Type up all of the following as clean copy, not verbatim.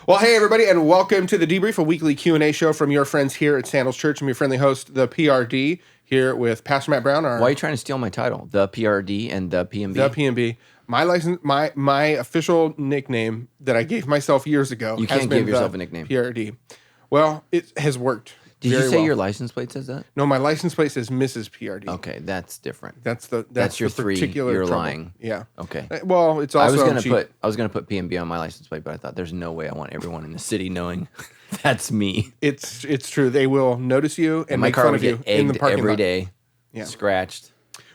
Well, hey, everybody, and welcome to The Debrief, a weekly Q&A show from your friends here at Sandals Church. I'm your friendly host, the PRD, here with Pastor Matt Brown. Why are you trying to steal my title? The PRD and the PMB? The PMB. My official nickname that I gave myself years ago. You can't give yourself a nickname. PRD. Well, it has worked. Did you say your license plate says that? No, my license plate says Mrs. PRD. Okay, that's different. That's your the three. Particular You're trouble. lying. Yeah. Okay. Well, it's also I was gonna put PMB on my license plate, but I thought there's no way I want everyone in the city knowing that's me. It's true. They will notice you and my make car fun would of you get in the egged parking every lot. day. Yeah. Scratched.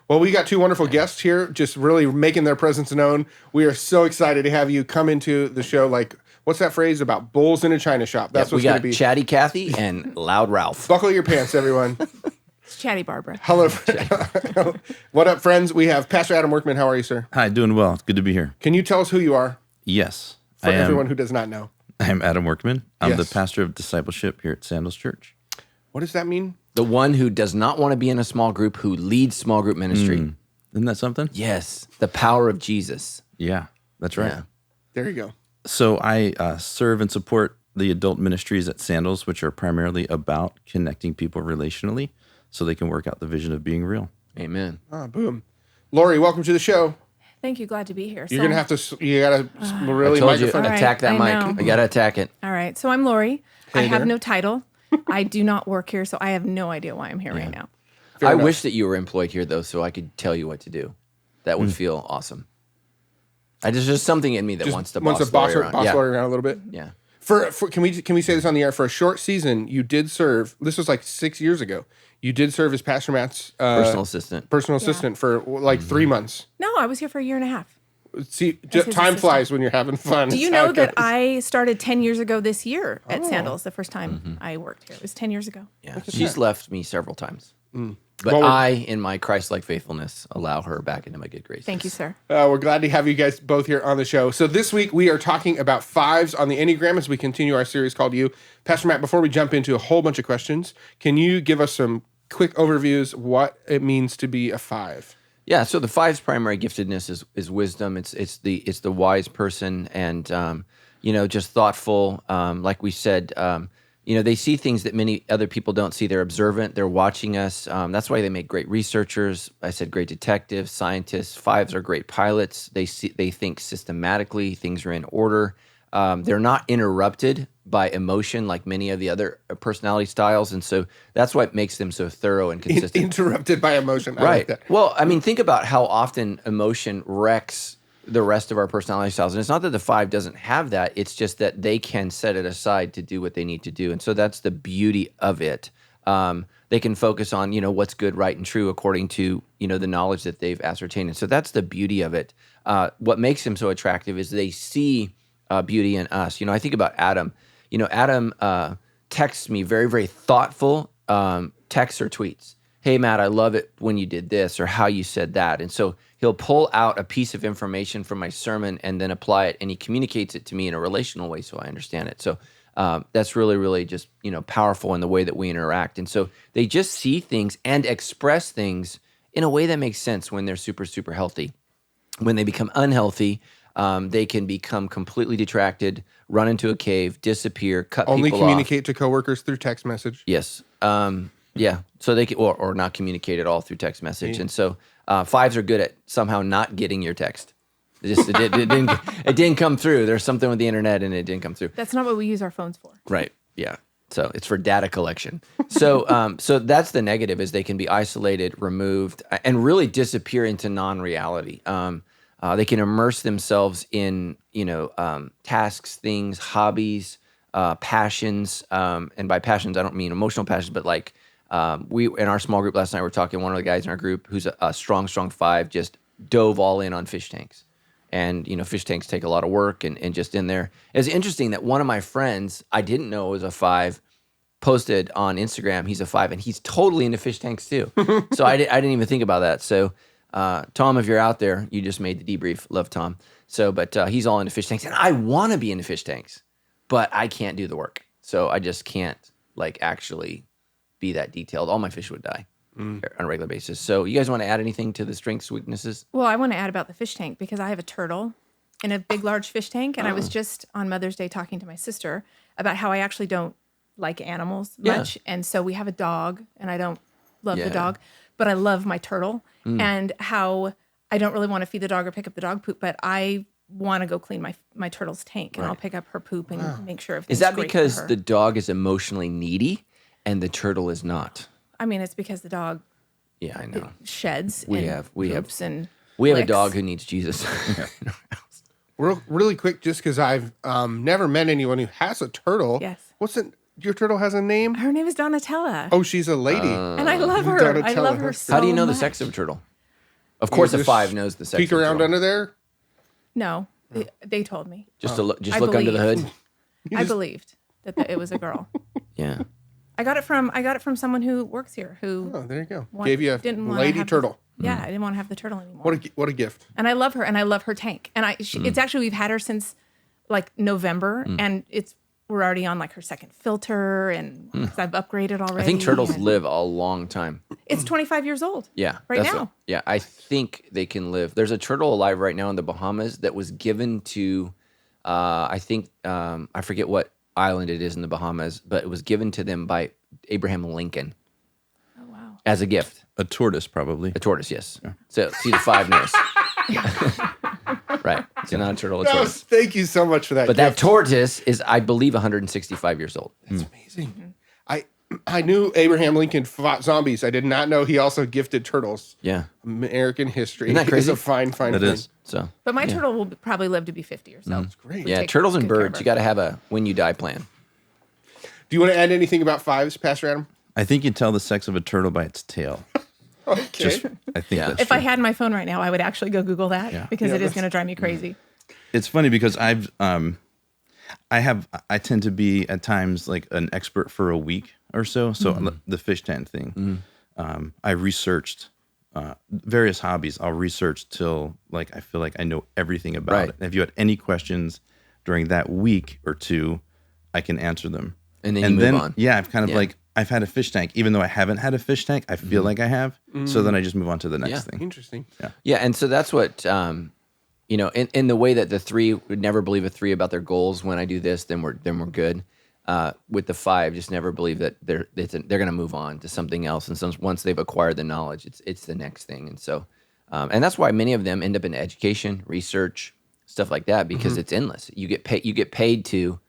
Well, we got two wonderful guests here, just really making their presence known. We are so excited to have you come into the show. Like, what's that phrase about bulls in a china shop? That's what's going to be. We got Chatty Cathy and Loud Ralph. Buckle your pants, everyone. It's Chatty Barbara. Hello. What up, friends? We have Pastor Adam Workman. How are you, sir? Hi, doing well. It's good to be here. Can you tell us who you are? Yes. For everyone who does not know. I'm Adam Workman. I'm the Yes. pastor of discipleship here at Sandals Church. What does that mean? The one who does not want to be in a small group, who leads small group ministry. Isn't that something? Yes. The power of Jesus. Yeah, that's right. Yeah. There you go. So I serve and support the adult ministries at Sandals, which are primarily about connecting people relationally so they can work out the vision of being real. Amen. Ah, boom. Lori, welcome to the show. Thank you. Glad to be here. You're going to have to, you got to really I told you, microphone. All right, attack that I mic. know. I got to attack it. All right. So I'm Lori. Hey I have there. no title. I do not work here, so I have no idea why I'm here right now. I enough. wish that you were employed here, though, so I could tell you what to do. That would feel awesome. There's just something in me that wants to boss boss Lori around. Lori around a little bit. Yeah. For can we say this on the air? For a short season, you did serve. This was like 6 years ago. You did serve as Pastor Matt's Personal assistant. for like 3 months. No, I was here for a year and a half. See, his time assistant. flies when you're having fun. Do you That's how know it that goes. I started 10 years ago this year at Sandals, the first time I worked here? It was 10 years ago. Yeah. She's left me several times. But Well, I, in my Christ-like faithfulness, allow her back into my good graces. Thank you, sir. We're glad to have you guys both here on the show. So this week we are talking about fives on the Enneagram as we continue our series called You. Pastor Matt, before we jump into a whole bunch of questions, can you give us some quick overviews what it means to be a five? Yeah, so the five's primary giftedness is wisdom. It's the wise person, and just thoughtful. Like we said, they see things that many other people don't see. They're observant. They're watching us. That's why they make great researchers. I said great detectives, scientists. Fives are great pilots. They think systematically. Things are in order. They're not interrupted by emotion like many of the other personality styles, and so that's what makes them so thorough and consistent. Interrupted by emotion. I Right. like that. Well, I mean, think about how often emotion wrecks the rest of our personality styles. And it's not that the five doesn't have that. It's just that they can set it aside to do what they need to do. And so that's the beauty of it. They can focus on, what's good, right, and true according to, the knowledge that they've ascertained. And so that's the beauty of it. What makes them so attractive is they see beauty in us. I think about Adam. Adam texts me very, very thoughtful texts or tweets. Hey, Matt, I love it when you did this or how you said that. And so he'll pull out a piece of information from my sermon and then apply it, and he communicates it to me in a relational way so I understand it. So that's really, really just, powerful in the way that we interact. And so they just see things and express things in a way that makes sense when they're super, super healthy. When they become unhealthy, they can become completely detracted, run into a cave, disappear, cut Only people off. communicate to coworkers through text message. Yes. Yeah. So they can, or not communicate at all through text message. And so fives are good at somehow not getting your text. It didn't come through. There's something with the internet and it didn't come through. That's not what we use our phones for. Right. Yeah. So it's for data collection. So so that's the negative, is they can be isolated, removed, and really disappear into non-reality. They can immerse themselves in, tasks, things, hobbies, passions. And by passions, I don't mean emotional passions, but like we in our small group last night, we were talking, one of the guys in our group who's a strong five just dove all in on fish tanks. And, fish tanks take a lot of work and just in there. It's interesting that one of my friends, I didn't know was a five, posted on Instagram, he's a five, and he's totally into fish tanks too. So I didn't even think about that. So Tom, if you're out there, you just made the debrief. Love Tom. So, but he's all into fish tanks, and I want to be into fish tanks, but I can't do the work. So I just can't actually be that detailed. All my fish would die on a regular basis. So you guys want to add anything to the strengths, weaknesses? Well, I want to add about the fish tank because I have a turtle in a big, large fish tank. And I was just on Mother's Day talking to my sister about how I actually don't like animals much. And so we have a dog, and I don't love the dog, but I love my turtle, and how I don't really want to feed the dog or pick up the dog poop, but I want to go clean my turtle's tank, and I'll pick up her poop and make sure everything's Is that great because for her. the dog is emotionally needy and the turtle is not? I mean, it's because the dog Yeah, I know. sheds We and have poops and We have a licks. dog who needs Jesus. Really quick, just because I've never met anyone who has a turtle. Yes. Your turtle has a name? Her name is Donatella. Oh, she's a lady. And I love her. I Donatella. love her so How do you know the much. sex of a turtle? Of course, a just 5 knows the sex Peek of a around turtle. under there. No, they told me. Just I look under the believed. hood. I believed that it was a girl. Yeah. I got it from someone who works here who Oh, there you go. wa- Gave you a didn't wanna lady have the- turtle. yeah, I didn't want to have the turtle anymore. What a gift. And I love her, and I love her tank. And it's actually, we've had her since like November, and we're already on like her second filter, and 'cause I've upgraded already. I think turtles and live a long time. It's 25 years old. Yeah. Right that's now. yeah, I think they can live. There's a turtle alive right now in the Bahamas that was given to, I think, I forget what island it is in the Bahamas, but it was given to them by Abraham Lincoln Oh wow. as a gift. A tortoise, probably. A tortoise, yes. So see the 5 knows. Right. So not a turtle, a tortoise. Thank you so much for that. But that gift. tortoise is, I believe, 165 years old. That's amazing. I knew Abraham Lincoln fought zombies. I did not know he also gifted turtles. Yeah. American history. Isn't that crazy? It's a fine It thing. is. So. But my turtle will probably live to be 50 or so. Great. Yeah, take turtles and good care of birds, her. you got to have a when you die plan. Do you want to add anything about 5s, Pastor Adam? I think you tell the sex of a turtle by its tail. Okay. I think Yeah. that's If true. I had my phone right now, I would actually go Google that because Yeah, it is that's- going to drive me crazy. It's funny because I tend to be at times like an expert for a week or so. So the fish tank thing, I researched various hobbies. I'll research till like I feel like I know everything about Right. it. And if you had any questions during that week or two, I can answer them. And then you move on. Yeah, I've kind of Yeah. like I've had a fish tank, even though I haven't had a fish tank. I feel like I have. So then I just move on to the next Yeah. thing. Interesting. Yeah, and so that's what in the way that the 3 would never believe a 3 about their goals. When I do this, then we're good. With the 5, just never believe that they're going to move on to something else. And once they've acquired the knowledge, it's the next thing. And so, and that's why many of them end up in education, research, stuff like that, because it's endless. You get paid to,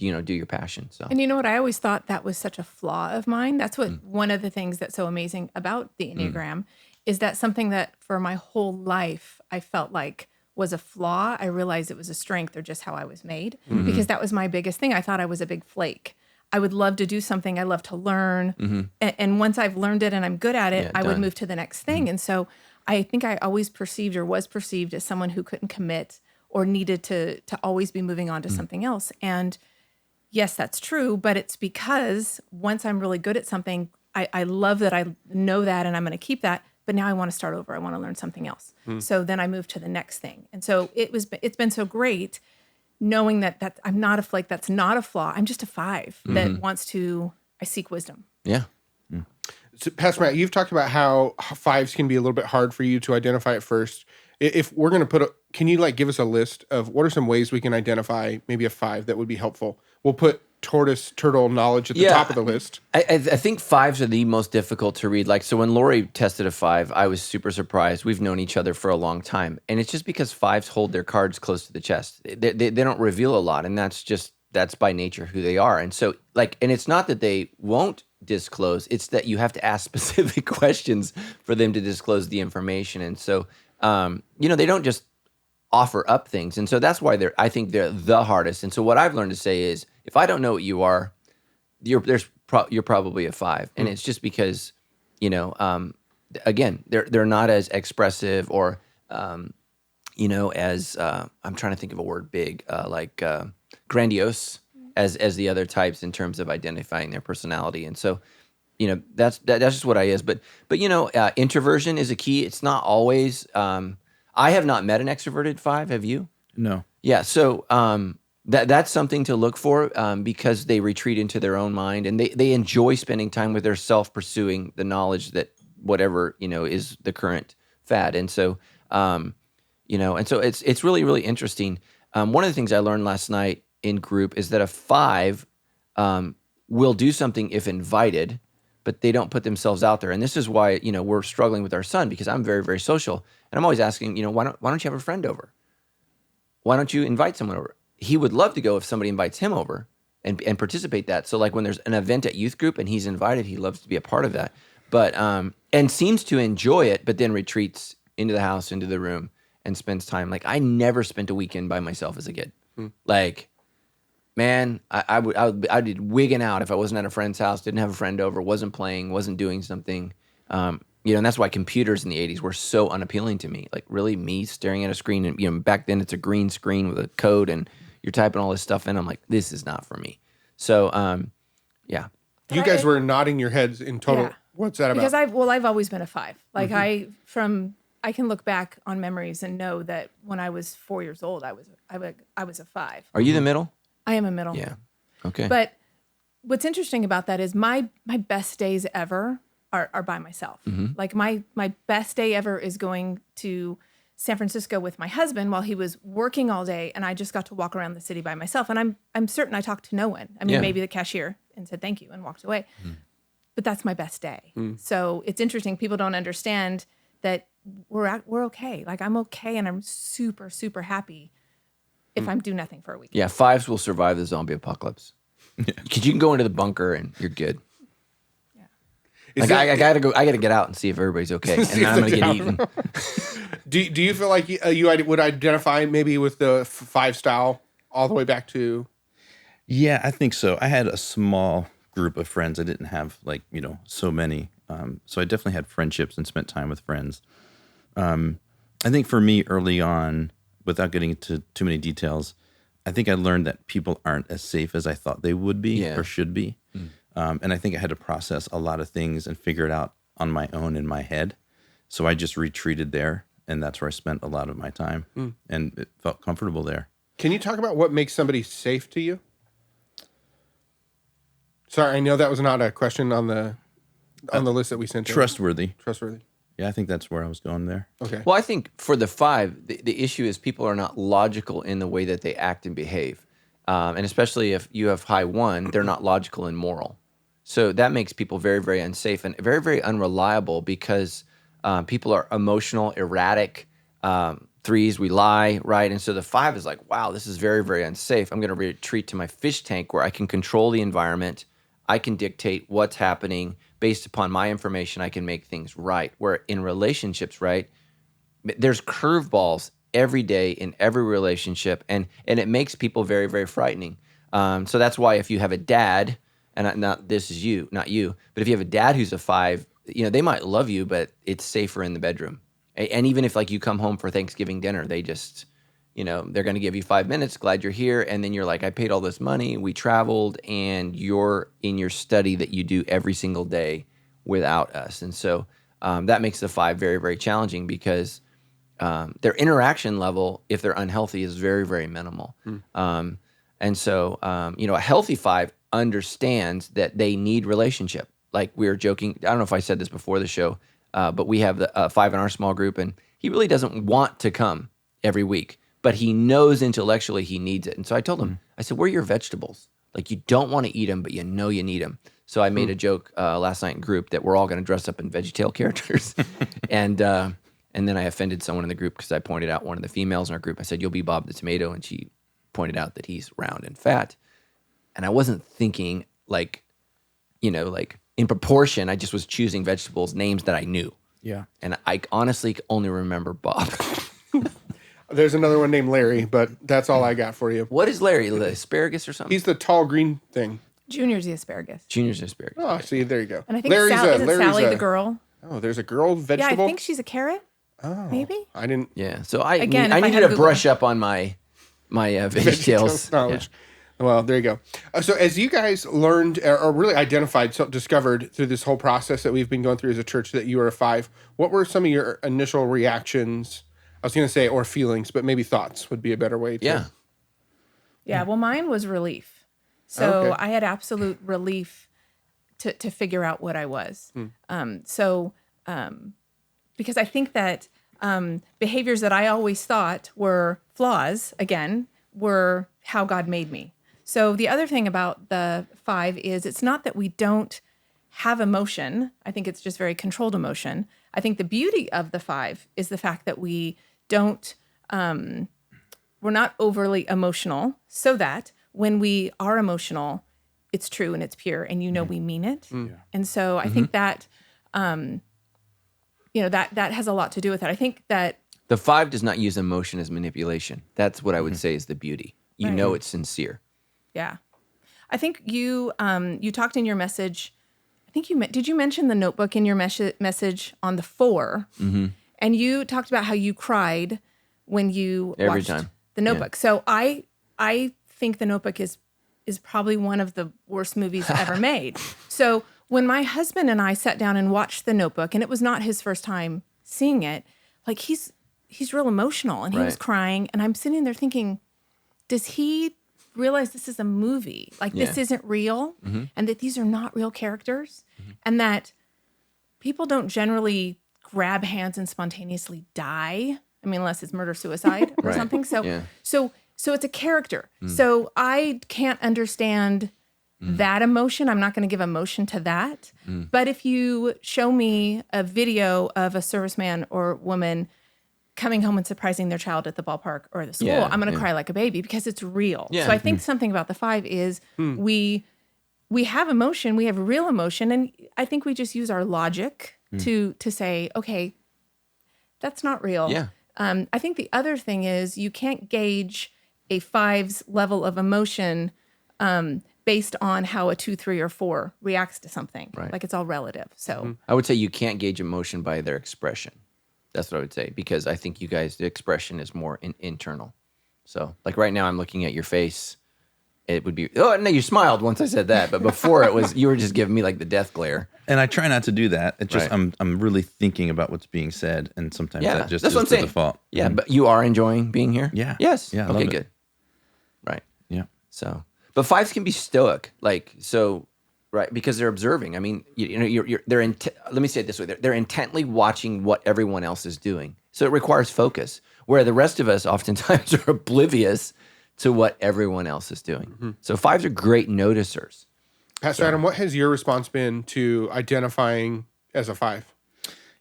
do your passion. So And you know what? I always thought that was such a flaw of mine. That's what one of the things that's so amazing about the Enneagram is that something that for my whole life I felt like was a flaw. I realized it was a strength or just how I was made because that was my biggest thing. I thought I was a big flake. I would love to do something. I love to learn. And once I've learned it and I'm good at it, Yeah, I would done. move to the next thing. And so I think I always perceived or was perceived as someone who couldn't commit or needed to always be moving on to something else. And yes, that's true, but it's because once I'm really good at something, I love that I know that and I'm going to keep that. But now I want to start over. I want to learn something else. So then I move to the next thing. And so it's been so great knowing that I'm not a flake. That's not a flaw. I'm just a 5 that wants to. I seek wisdom. yeah, So, Pastor Matt, you've talked about how 5s can be a little bit hard for you to identify at first. If we're going to can you give us a list of what are some ways we can identify maybe a 5 that would be helpful? We'll put tortoise turtle knowledge at the top of the list. I think 5s are the most difficult to read. Like, so when Lori tested a 5, I was super surprised. We've known each other for a long time. And it's just because 5s hold their cards close to the chest. They don't reveal a lot. And that's by nature who they are. And so and it's not that they won't disclose. It's that you have to ask specific questions for them to disclose the information. And so, they don't just offer up things. And so that's why I think they're the hardest. And so what I've learned to say is, if I don't know what you are, you're probably a 5. And it's just because, again, they're not as expressive or, as I'm trying to think of a word big, grandiose as the other types in terms of identifying their personality. And so, that's just what I is. But introversion is a key. It's not always. I have not met an extroverted 5. Have you? No. Yeah. So that's something to look for because they retreat into their own mind and they enjoy spending time with their self, pursuing the knowledge that whatever is the current fad. And so, And so it's really, really interesting. One of the things I learned last night in group is that a 5 will do something if invited, but they don't put themselves out there. And this is why, we're struggling with our son, because I'm very, very social. And I'm always asking, why don't you have a friend over? Why don't you invite someone over? He would love to go if somebody invites him over and participate that. So like when there's an event at youth group and he's invited, he loves to be a part of that. But and seems to enjoy it, but then retreats into the house, into the room, and spends time. Like I never spent a weekend by myself as a kid. Like, man, I'd be wigging out if I wasn't at a friend's house, didn't have a friend over, wasn't playing, wasn't doing something. And that's why computers in the 80s were so unappealing to me. Like really me staring at a screen, and back then it's a green screen with a code and you're typing all this stuff in. I'm like, this is not for me. So, yeah. You guys were nodding your heads in total. Yeah. What's that about? Because I've always been a 5. Like I can look back on memories and know that when I was 4 years old, I was a 5. Are you the middle? I am a middle. Yeah. Okay. But what's interesting about that is my best days ever are by myself. Like my best day ever is going to San Francisco with my husband while he was working all day, and I just got to walk around the city by myself. And I'm certain I talked to no one. I mean, maybe the cashier, and said thank you and walked away. But that's my best day. So it's interesting. People don't understand that we're okay. Like I'm okay, and I'm super, super happy if I'm do nothing for a week. Yeah, 5s will survive the zombie apocalypse. Because you can go into the bunker and you're good. Like I gotta go. I gotta get out and see if everybody's okay, and then I'm gonna get eaten. Do you feel like you would identify maybe with the 5 style all the way back to? Yeah, I think so. I had a small group of friends. I didn't have so many. So I definitely had friendships and spent time with friends. I think for me early on, without getting into too many details, I think I learned that people aren't as safe as I thought they would be or should be. And I think I had to process a lot of things and figure it out on my own in my head. So I just retreated there, and that's where I spent a lot of my time, and it felt comfortable there. Can you talk about what makes somebody safe to you? Sorry, I know that was not a question on the list that we sent. Trustworthy. Trustworthy. Yeah, I think that's where I was going there. Okay. Well, I think for the 5, the issue is people are not logical in the way that they act and behave. And especially if you have high 1, they're not logical and moral. So that makes people very, very unsafe and very, very unreliable because people are emotional, erratic. 3s, we lie, right? And so the 5 is like, wow, this is very, very unsafe. I'm going to retreat to my fish tank where I can control the environment. I can dictate what's happening based upon my information. I can make things right. Where in relationships, right, there's curveballs every day in every relationship, and it makes people very, very frightening. So that's why if you have a dad, and this is you, not you, but if you have a dad who's a 5, they might love you, but it's safer in the bedroom. And even if like you come home for Thanksgiving dinner, they just, they're going to give you 5 minutes. Glad you're here. And then you're like, I paid all this money. We traveled, and you're in your study that you do every single day without us. And so that makes the 5 very, very challenging because their interaction level, if they're unhealthy, is very, very minimal. And so, a healthy 5 understands that they need relationship. Like we were joking, I don't know if I said this before the show, but we have the 5 in our small group, and he really doesn't want to come every week, but he knows intellectually he needs it. And so I told him, I said, where are your vegetables? Like you don't want to eat them, but you know you need them. So I made a joke last night in group that we're all going to dress up in VeggieTale characters. And then I offended someone in the group because I pointed out one of the females in our group. I said, you'll be Bob the Tomato. And she pointed out that he's round and fat. And I wasn't thinking like in proportion. I just was choosing vegetables, names that I knew. Yeah. And I honestly only remember Bob. There's another one named Larry, but that's all I got for you. What is Larry? The asparagus or something? He's the tall green thing. Junior's the asparagus. Junior's asparagus. Oh, see, there you go. And I think Sally the girl. Oh, there's a girl Yeah, vegetable? I think she's a carrot. Oh. Maybe? I didn't. Yeah. So I Again, I if I needed had to to brush up on my VeggieTales knowledge. Yeah. Well, there you go. So as you guys learned or really identified, discovered through this whole process that we've been going through as a church that you were a 5, what were some of your initial reactions? I was going to say, or feelings, but maybe thoughts would be a better way to. Yeah. Yeah, well, mine was relief. So Okay. I had absolute relief to figure out what I was. Because I think that behaviors that I always thought were flaws, again, were how God made me. So the other thing about the 5 is it's not that we don't have emotion. I think it's just very controlled emotion. I think the beauty of the 5 is the fact that we don't, we're not overly emotional, so that when we are emotional, it's true and it's pure, and we mean it. And so I think that, that has a lot to do with it. I think that The 5 does not use emotion as manipulation. That's what I would say is the beauty. You Right. know it's sincere. Yeah, I think you talked in your message. I think did you mention the notebook in your message on the 4? And you talked about how you cried when you Every watched time. the Notebook. So I think the Notebook is probably one of the worst movies ever made. So when my husband and I sat down and watched the Notebook, and it was not his first time seeing it, like he's real emotional and he was Right. crying, and I'm sitting there thinking, does he realize this is a movie? Like this Yeah. isn't real, and that these are not real characters, and that people don't generally grab hands and spontaneously die. I mean, unless it's murder suicide or Right. something. So Yeah. so it's a character. So I can't understand that emotion. I'm not going to give emotion to that. But if you show me a video of a serviceman or woman coming home and surprising their child at the ballpark or the school, Yeah, I'm going to yeah. cry like a baby because it's real. Yeah. So I think something about the 5 is we have emotion, we have real emotion, and I think we just use our logic to say, okay, that's not real. Yeah. I think the other thing is you can't gauge a 5's level of emotion based on how a 2, 3, or 4 reacts to something. Right. Like it's all relative. So I would say you can't gauge emotion by their expression. That's what I would say, because I think you guys, the expression is more internal. So, like right now, I'm looking at your face. It would be, oh, no, you smiled once I said that. But before it was, you were just giving me like the death glare. And I try not to do that. It's just Right. I'm really thinking about what's being said, and sometimes Yeah, that just that's is what I'm the saying. default. Yeah, but you are enjoying being here? Yeah. Yes. Yeah, I Okay, love it. good. Right. Yeah. So, but 5s can be stoic, like so, right? Because they're observing. I mean, they're let me say it this way: they're intently watching what everyone else is doing. So it requires focus, where the rest of us oftentimes are oblivious to what everyone else is doing. So 5s are great noticers. Pastor Adam, what has your response been to identifying as a 5?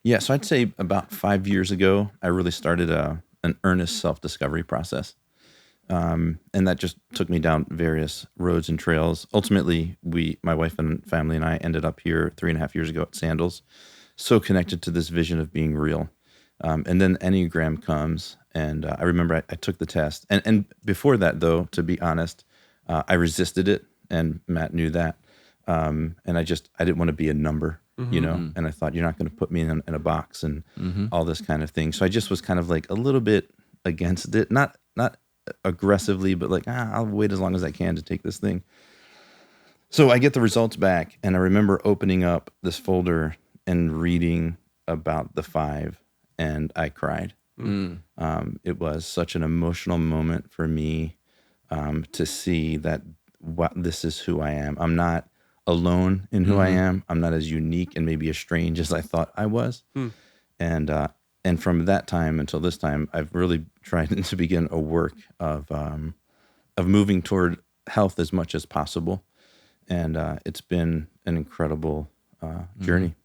Yeah, so I'd say about 5 years ago, I really started an earnest self-discovery process. And that just took me down various roads and trails. Ultimately, my wife and family and I ended up here 3.5 years ago at Sandals, so connected to this vision of being real. And then Enneagram comes, and I remember I took the test. And before that, though, to be honest, I resisted it, and Matt knew that. And I didn't want to be a number, and I thought, you're not going to put me in a box and all this kind of thing. So I just was kind of like a little bit against it, not aggressively, but like, I'll wait as long as I can to take this thing. So I get the results back, and I remember opening up this folder and reading about the 5, and I cried. It was such an emotional moment for me to see that this is who I am. I'm not alone in who I am. I'm not as unique and maybe as strange as I thought I was. And from that time until this time, I've really tried to begin a work of moving toward health as much as possible. And it's been an incredible journey.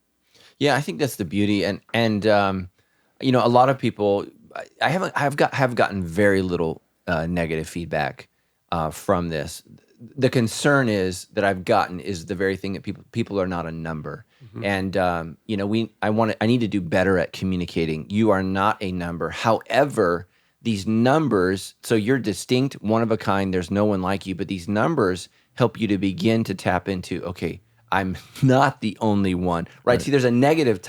Yeah, I think that's the beauty, and a lot of people, have gotten very little negative feedback from this. The concern is that I've gotten is the very thing that people are not a number, and I need to do better at communicating. You are not a number. However, these numbers, so you're distinct, one of a kind. There's no one like you, but these numbers help you to begin to tap into, okay, I'm not the only one, right? See, there's a negative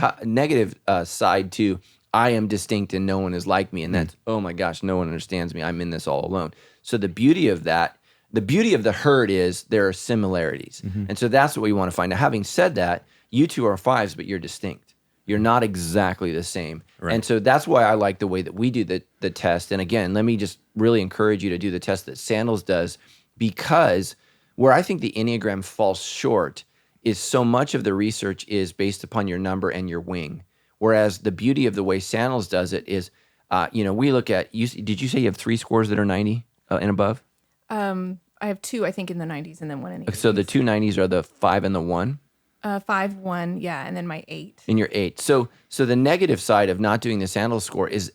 side to I am distinct and no one is like me, and that's, oh my gosh, no one understands me. I'm in this all alone. So the beauty of that, the beauty of the herd is there are similarities, and so that's what we want to find out. Having said that, you two are 5s, but you're distinct. You're not exactly the same, Right. and so that's why I like the way that we do the test. And again, let me just really encourage you to do the test that Sandals does, because where I think the Enneagram falls short is so much of the research is based upon your number and your wing, Whereas the beauty of the way Sandals does it is, we look at, did you say you have 3 scores that are 90 and above? I have 2, I think, in the 90s and then 1 in the 80s. So the 2 90s are the 5 and the 1? 5, 1, yeah, and then my 8. And your 8. So the negative side of not doing the Sandals score is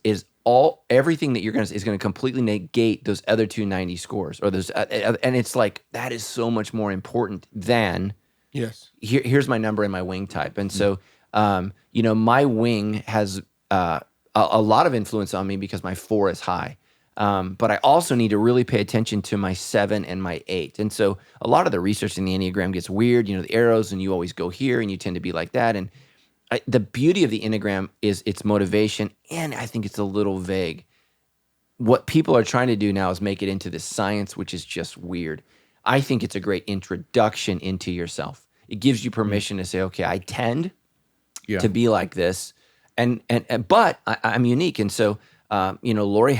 everything that is going to completely negate those other 2 90 scores, or those, and it's like, that is so much more important than, Yes. Here's my number and my wing type. And so, my wing has a lot of influence on me because my 4 is high. But I also need to really pay attention to my 7 and my 8. And so a lot of the research in the Enneagram gets weird, the arrows, and you always go here and you tend to be like that. And the beauty of the Enneagram is its motivation, and I think it's a little vague. What people are trying to do now is make it into this science, which is just weird. I think it's a great introduction into yourself. It gives you permission to say, okay, I tend to be like this, but I'm unique. And so, Lori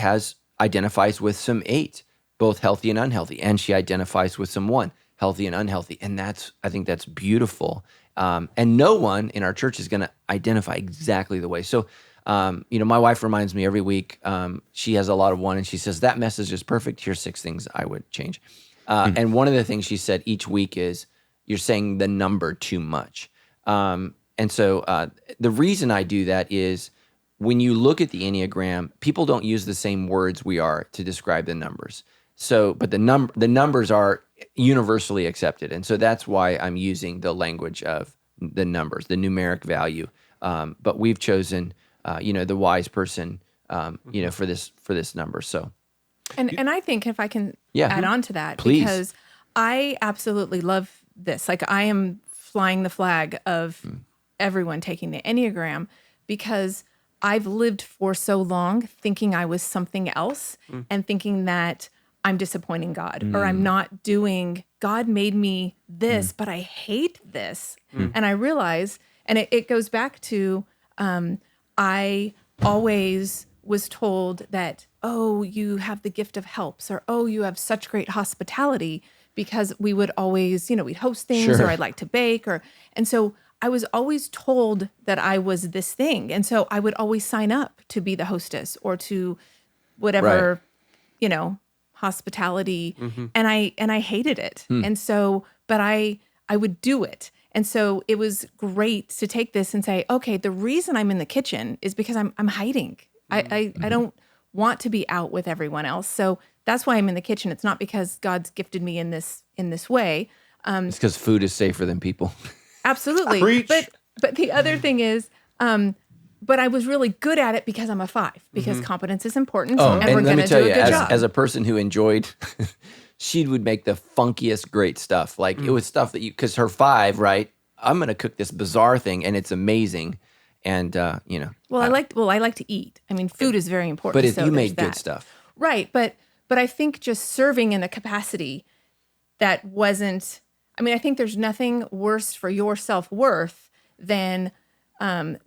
identifies with some 8, both healthy and unhealthy, and she identifies with some 1, healthy and unhealthy. And I think that's beautiful. And no one in our church is going to identify exactly the way. So, my wife reminds me every week, she has a lot of 1, and she says, that message is perfect. Here's 6 things I would change. And one of the things she said each week is, you're saying the number too much. And so the reason I do that is, when you look at the Enneagram, people don't use the same words we are to describe the numbers. So, but the numbers are universally accepted. And so that's why I'm using the language of the numbers, the numeric value. But we've chosen, the wise person, for this number. So, and I think if I can add on to that, please. Because I absolutely love this. Like, I am flying the flag of everyone taking the Enneagram, because I've lived for so long thinking I was something else and thinking that I'm disappointing God or I'm not doing, God made me this, but I hate this. And I realize, and it goes back to, I always was told that, oh, you have the gift of helps, or, oh, you have such great hospitality, because we would always, we'd host things, or I'd like to bake, and so I was always told that I was this thing. And so I would always sign up to be the hostess or to whatever, hospitality. And I hated it. And so, but I would do it. And so it was great to take this and say, okay, the reason I'm in the kitchen is because I'm hiding. I don't want to be out with everyone else. So that's why I'm in the kitchen. It's not because God's gifted me in this way. It's because food is safer than people. Absolutely. Preach. But the other thing is, but I was really good at it because I'm a 5, because competence is important. Oh, and we're going to do a good job. As a person who enjoyed, she would make the funkiest great stuff. Like it was stuff that because her 5, right? I'm going to cook this bizarre thing and it's amazing. And, Well, I like to eat. I mean, food is very important. But so you made good that. stuff. Right. But I think just serving in a capacity that wasn't, I think there's nothing worse for your self-worth than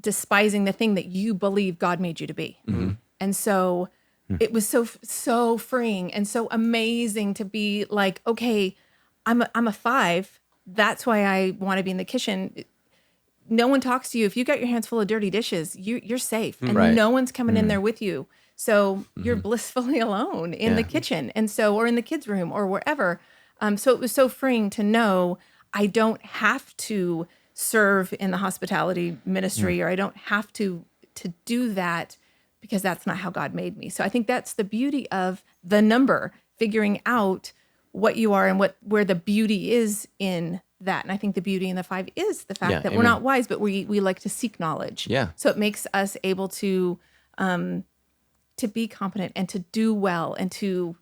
despising the thing that you believe God made you to be. And so it was so freeing and so amazing to be like, okay, I'm a 5. That's why I want to be in the kitchen. No one talks to you. If you got your hands full of dirty dishes, you're safe, and no one's coming in there with you. So you're blissfully alone in the kitchen, and so, or in the kids' room or wherever. So it was so freeing to know I don't have to serve in the hospitality ministry, or I don't have to do that, because that's not how God made me. So I think that's the beauty of the number, figuring out what you are and where the beauty is in that. And I think the beauty in the 5 is the fact that we're not wise, but we like to seek knowledge. Yeah. So it makes us able to be competent and to do well and to,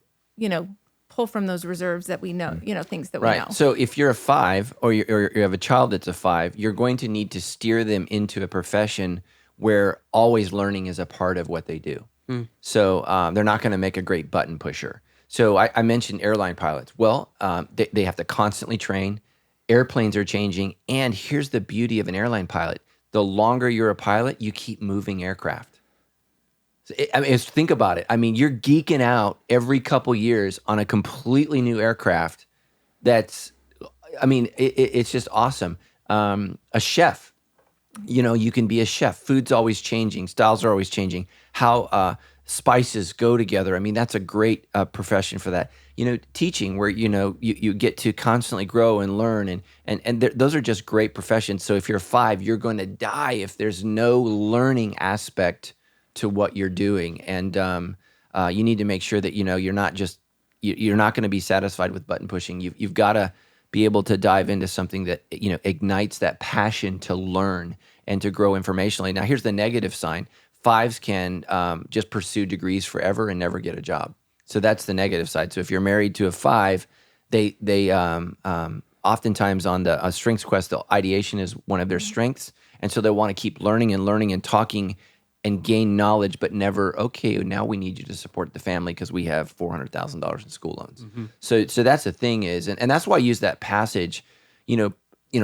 pull from those reserves that we know, things that we know. So if you're a 5 or you have a child that's a 5, you're going to need to steer them into a profession where always learning is a part of what they do. So they're not going to make a great button pusher. So I mentioned airline pilots. Well, they have to constantly train. Airplanes are changing. And here's the beauty of an airline pilot. The longer you're a pilot, you keep moving aircraft. Think about it. You're geeking out every couple years on a completely new aircraft. It's just awesome. A chef, You can be a chef. Food's always changing. Styles are always changing. How spices go together. I mean, that's a great profession for that. Teaching, where you get to constantly grow and learn, and those are just great professions. So if you're 5, you're going to die if there's no learning aspect to what you're doing, and you need to make sure that you're not just you're not going to be satisfied with button pushing. You've got to be able to dive into something that ignites that passion to learn and to grow informationally. Now, here's the negative sign. 5s can just pursue degrees forever and never get a job. So that's the negative side. So if you're married to a 5, they oftentimes on the strengths quest, the ideation is one of their strengths. And so they want to keep learning and talking and gain knowledge, but never, okay, now we need you to support the family because we have $400,000 in school loans. So that's the thing is, and that's why I use that passage.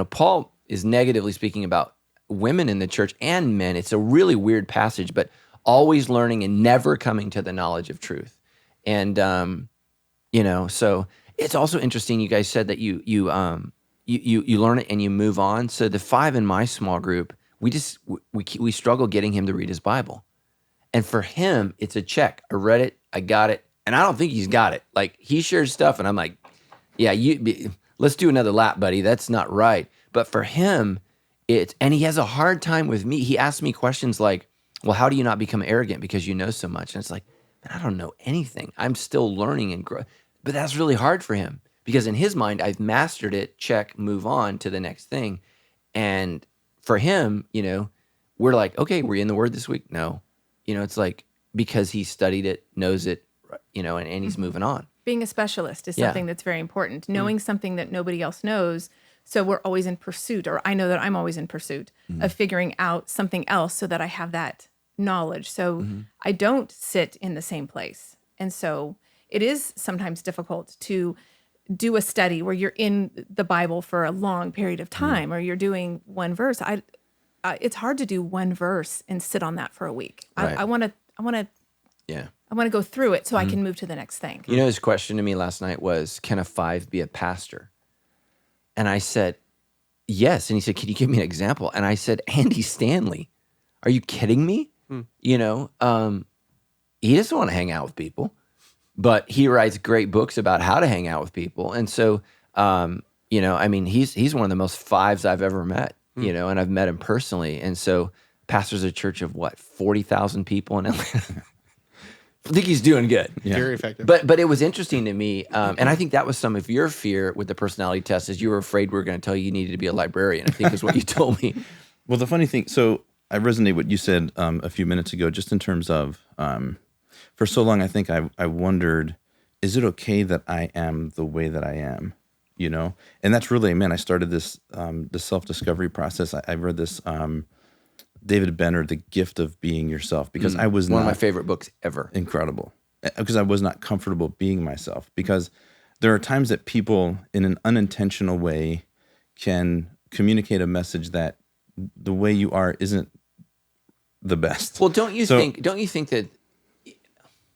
Paul is negatively speaking about women in the church and men. It's a really weird passage, but always learning and never coming to the knowledge of truth. And so it's also interesting. You guys said that you learn it and you move on. So the 5 in my small group, we struggle getting him to read his Bible, and for him, it's a check. I read it, I got it, and I don't think he's got it. Like, he shares stuff, and I'm like, yeah, let's do another lap, buddy. That's not right. But for him, and he has a hard time with me. He asks me questions like, well, how do you not become arrogant because you know so much? And it's like, man, I don't know anything. I'm still learning and growing. But that's really hard for him because in his mind, I've mastered it. Check, move on to the next thing. And for him, we're like, okay, were you in the Word this week? No. It's like, because he studied it, knows it, and he's moving on. Being a specialist is something that's very important. Knowing something that nobody else knows. So we're always in pursuit, or I know that I'm always in pursuit of figuring out something else so that I have that knowledge. So I don't sit in the same place. And so it is sometimes difficult to do a study where you're in the Bible for a long period of time, or you're doing one verse. It's hard to do one verse and sit on that for a week. Right. I want to go through it so I can move to the next thing. His question to me last night was, can a 5 be a pastor? And I said, yes. And he said, can you give me an example? And I said, Andy Stanley. Are you kidding me? He doesn't want to hang out with people, but he writes great books about how to hang out with people. And so, he's one of the most 5s I've ever met, and I've met him personally. And so pastors a church of 40,000 people in Atlanta. I think he's doing good. Yeah. Very effective. But it was interesting to me, and I think that was some of your fear with the personality test, is you were afraid we were going to tell you needed to be a librarian, I think is what you told me. Well, the funny thing, so I resonate with what you said a few minutes ago, just in terms of, for so long, I think I wondered, is it okay that I am the way that I am? And that's really, I started this the self-discovery process. I read this David Benner, The Gift of Being Yourself, because I was one of my favorite books ever. Incredible. Because I was not comfortable being myself. Because there are times that people, in an unintentional way, can communicate a message that the way you are isn't the best. Well, don't you think that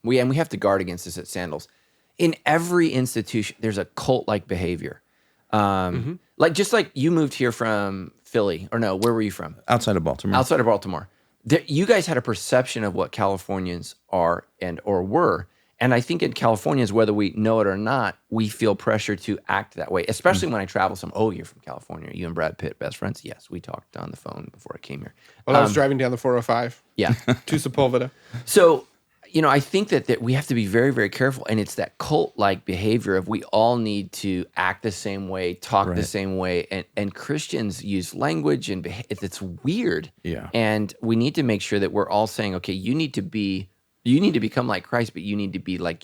we have to guard against this at Sandals. In every institution, there's a cult-like behavior. Just like you moved here from Philly, or no, where were you from? Outside of Baltimore. Outside of Baltimore. You guys had a perception of what Californians are or were. And I think in Californians, whether we know it or not, we feel pressure to act that way, especially when I travel you're from California. You and Brad Pitt, best friends? Yes, we talked on the phone before I came here. Well, I was driving down the 405. Yeah. To Sepulveda. So, I think that we have to be very, very careful. And it's that cult-like behavior of we all need to act the same way, talk the same way. And Christians use language and it's weird. Yeah. And we need to make sure that we're all saying, okay, you need to become like Christ, but you need to be like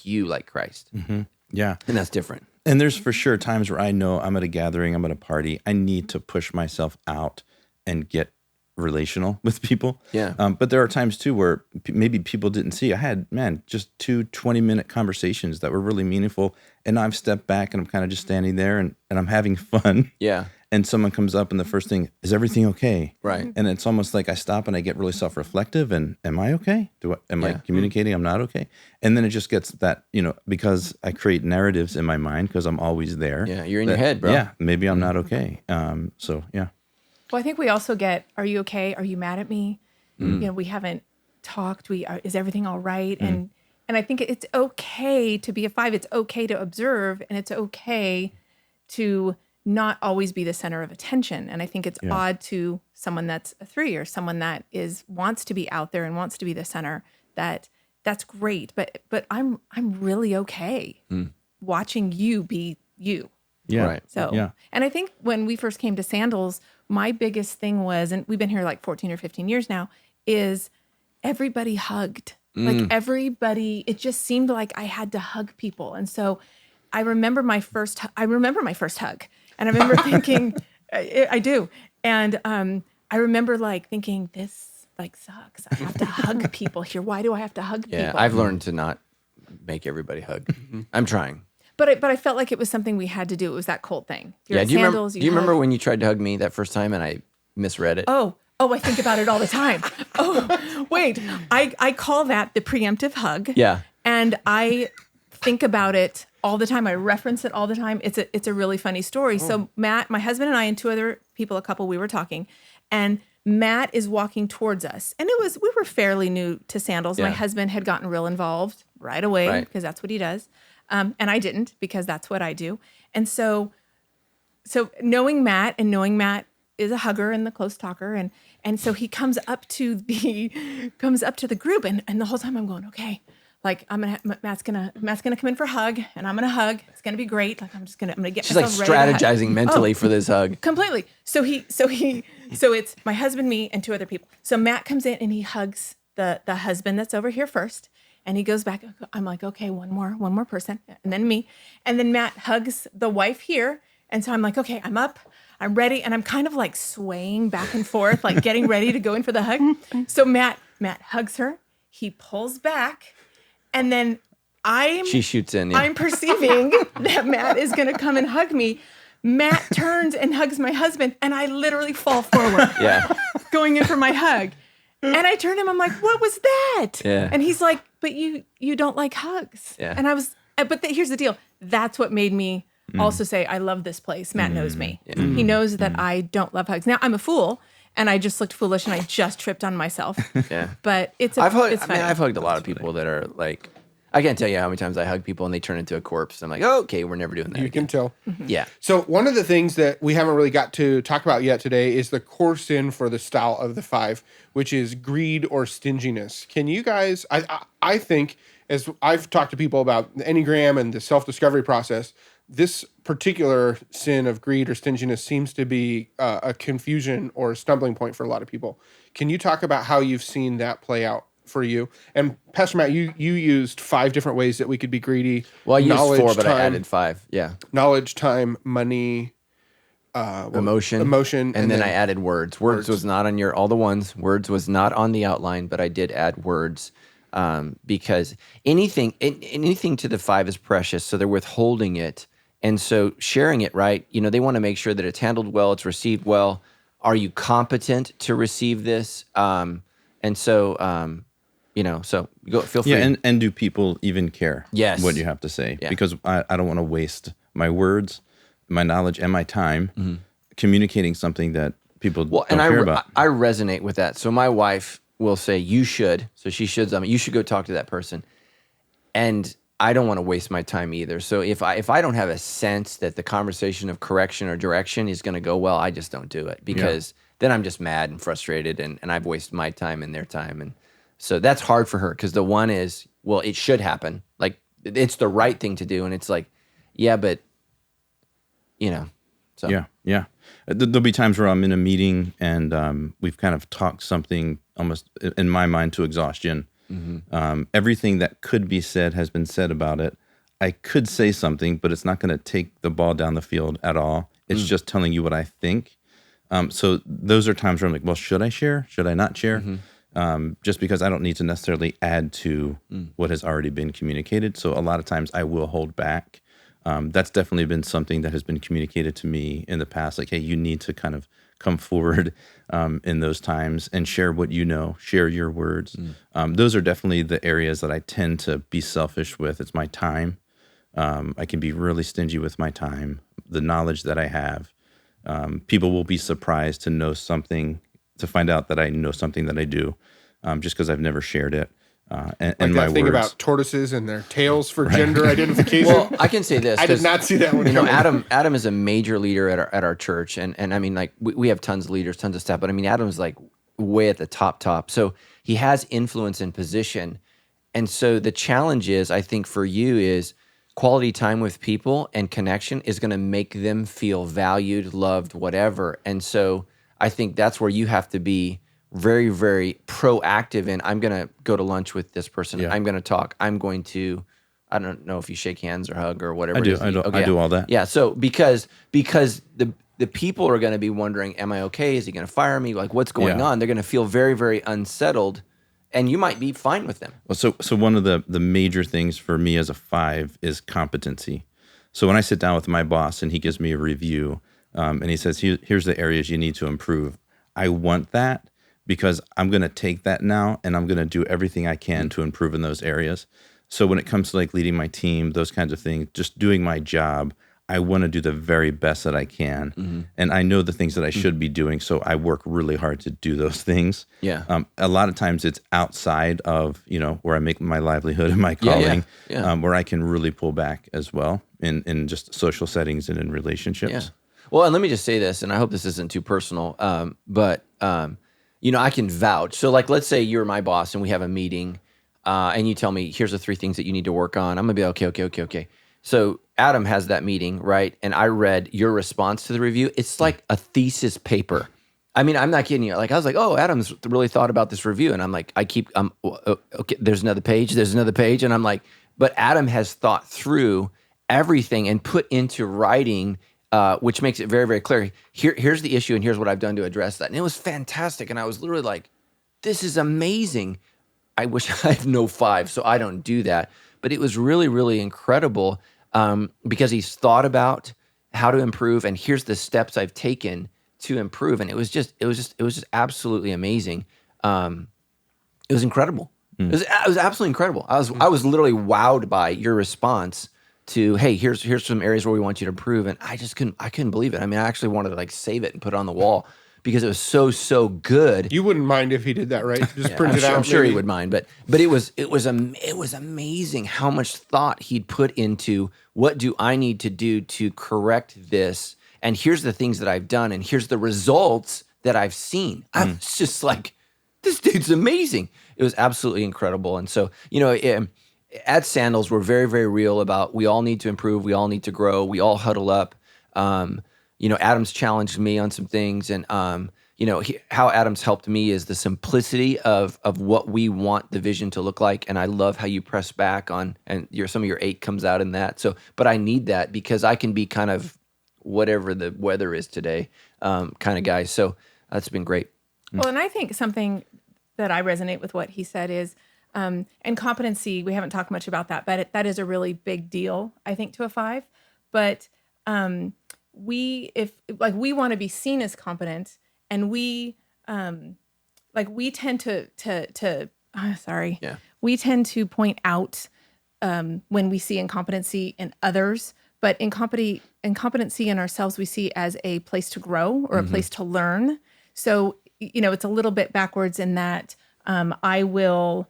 Christ. Mm-hmm. Yeah. And that's different. And there's for sure times where I know I'm at a gathering, I'm at a party, I need to push myself out and get relational with people. Yeah. But there are times too where maybe people didn't see. I had, just 2 20-minute conversations that were really meaningful. And I've stepped back and I'm kind of just standing there and I'm having fun. Yeah. And someone comes up and the first thing, is everything okay? Right. And it's almost like I stop and I get really self-reflective and am I okay? Am I communicating I'm not okay? And then it just gets that, because I create narratives in my mind because I'm always there. Yeah, you're in your head, bro. Yeah, maybe I'm not okay. So, yeah. Well, I think we also get, are you okay? Are you mad at me? We haven't talked. Is everything all right? And I think it's okay to be a 5. It's okay to observe, and it's okay to not always be the center of attention. And I think it's odd to someone that's a 3 or someone that wants to be out there and wants to be the center. That's great, but I'm really okay watching you be you. Yeah. Right. So, and I think when we first came to Sandals, my biggest thing was, and we've been here like 14 or 15 years now, is everybody hugged. Like everybody, it just seemed like I had to hug people. And so I remember my first hug, and I remember thinking, I do. And I remember like thinking, this like sucks. I have to hug people here. Why do I have to hug Yeah, people? I've learned to not make everybody hug. I'm trying. But I felt like it was something we had to do. It was that cult thing. You're at Do you Sandals, remember? Do you hug. remember when you tried to hug me that first time and I misread it? Oh, I think about it all the time. Oh, wait. I call that the preemptive hug. Yeah. And I think about it all the time. I reference it all the time. It's a really funny story. So Matt, my husband, and I and 2 other people, a couple, we were talking, and Matt is walking towards us. And we were fairly new to Sandals. Yeah. My husband had gotten real involved right away Right. because that's what he does. And I didn't, because that's what I do. And so knowing Matt is a hugger and the close talker, and so he comes up to the group, and the whole time I'm going, okay, like Matt's gonna come in for a hug, and I'm gonna hug. It's gonna be great. Like I'm gonna get She's like myself ready to hug. strategizing mentally for this hug. Completely. So it's my husband, me, and 2 other people. So Matt comes in and he hugs the husband that's over here first. And he goes back. I'm like, okay, one more person, and then me. And then Matt hugs the wife here. And so I'm like, okay, I'm up, I'm ready. And I'm kind of like swaying back and forth, like getting ready to go in for the hug. So Matt hugs her. He pulls back. And then She shoots in. Yeah. I'm perceiving that Matt is going to come and hug me. Matt turns and hugs my husband. And I literally fall forward, Yeah. going in for my hug. And I turned to him, I'm like, what was that? Yeah. And he's like, but you don't like hugs. Yeah. And I was, here's the deal. That's what made me also say, I love this place. Matt knows me. He knows that I don't love hugs. Now I'm a fool, and I just looked foolish, and I just tripped on myself. Yeah. But it's I've hugged funny. a lot of people that are like, I can't tell you how many times I hug people and they turn into a corpse. I'm like, oh, okay, we're never doing that. You can tell. Yeah. So one of the things that we haven't really got to talk about yet today is the core sin for the style of the 5, which is greed or stinginess. Can you guys, I think, as I've talked to people about the Enneagram and the self-discovery process, this particular sin of greed or stinginess seems to be a confusion or a stumbling point for a lot of people. Can you talk about how you've seen that play out for you? And Pastor Matt, you used 5 different ways that we could be greedy. Well, I used Knowledge, 4, but time, I added 5. Yeah. Knowledge, time, money, Emotion. and then I added words. Words was not on all the ones. Words was not on the outline, but I did add words because anything to the 5 is precious. So they're withholding it. And so sharing it, right? They want to make sure that it's handled well, it's received well. Are you competent to receive this? So go feel free. Yeah, and do people even care Yes. what you have to say? Yeah. Because I don't want to waste my words, my knowledge, and my time communicating something that people don't care about. I resonate with that. So my wife will say, you should. So she should. You should go talk to that person. And I don't want to waste my time either. So if I don't have a sense that the conversation of correction or direction is going to go well, I just don't do it because then I'm just mad and frustrated and I've wasted my time and their time. And so that's hard for her because the one is, well, it should happen. Like it's the right thing to do. And it's like, yeah, but so. Yeah. There'll be times where I'm in a meeting and we've kind of talked something almost in my mind to exhaustion. Everything that could be said has been said about it. I could say something, but it's not going to take the ball down the field at all. It's just telling you what I think. So those are times where I'm like, well, should I share? Should I not share? Just because I don't need to necessarily add to what has already been communicated. So a lot of times I will hold back. That's definitely been something that has been communicated to me in the past. Like, hey, you need to kind of come forward in those times and share what you know, share your words. Those are definitely the areas that I tend to be selfish with. It's my time. I can be really stingy with my time, the knowledge that I have. People will be surprised to find out that I know something that I do, just because I've never shared it. And Like my that thing words. about tortoises and their tails for gender identification. Well, I can say this. I did 'cause, not see that one You know, coming. Adam is a major leader at our church, and I mean, like we have tons of leaders, tons of staff, but I mean, Adam's like way at the top. So he has influence and position, and so the challenge is, I think, for you is quality time with people and connection is going to make them feel valued, loved, whatever. And so I think that's where you have to be very, very proactive in, I'm going to go to lunch with this person. Yeah. I'm going to talk. I'm going to, I don't know if you shake hands or hug or whatever. I do. it is. I do. Okay. I do all that. Yeah. So because the people are going to be wondering, am I okay? Is he going to fire me? Like, what's going Yeah. on? They're going to feel very, very unsettled, and you might be fine with them. Well, so one of the major things for me as a 5 is competency. So when I sit down with my boss and he gives me a review, and he says, here's the areas you need to improve, I want that, because I'm going to take that now and I'm going to do everything I can to improve in those areas. So when it comes to like leading my team, those kinds of things, just doing my job, I want to do the very best that I can. And I know the things that I should be doing. So I work really hard to do those things. Yeah. A lot of times it's outside of, where I make my livelihood and my calling, Yeah. where I can really pull back as well in just social settings and in relationships. Yeah. Well, and let me just say this, and I hope this isn't too personal, but I can vouch. So, like, let's say you're my boss and we have a meeting, and you tell me, here's the 3 things that you need to work on. I'm gonna be okay. So Adam has that meeting, right? And I read your response to the review. It's like a thesis paper. I mean, I'm not kidding you. Like, I was like, oh, Adam's really thought about this review. And I'm like, okay, there's another page. And I'm like, but Adam has thought through everything and put into writing, which makes it very, very clear. Here's the issue and here's what I've done to address that. And it was fantastic. And I was literally like, this is amazing. I wish I have no 5, so I don't do that. But it was really, really incredible, because he's thought about how to improve, and here's the steps I've taken to improve. And it was just absolutely amazing. It was incredible. It was absolutely incredible. I was literally wowed by your response to, hey, here's some areas where we want you to improve, and I couldn't believe it. I mean, I actually wanted to like save it and put it on the wall because it was so good. You wouldn't mind if he did that, right? Just print it out. I'm sure maybe. he would mind, but it was amazing how much thought he'd put into what do I need to do to correct this, and here's the things that I've done, and here's the results that I've seen. I was just like, this dude's amazing. It was absolutely incredible. And so, at Sandals, we're very, very real about we all need to improve, we all need to grow, we all huddle up. Adam's challenged me on some things, and how Adam's helped me is the simplicity of what we want the vision to look like. And I love how you press back on, and some of your 8 comes out in that. So, but I need that because I can be kind of whatever the weather is today, kind of guy. So that's been great. Well, and I think something that I resonate with what he said is, and competency, we haven't talked much about that, but that is a really big deal, I think, to a 5. But we want to be seen as competent, and we tend we tend to point out when we see incompetency in others, but incompetency in ourselves we see as a place to grow or a place to learn. So it's a little bit backwards in that I will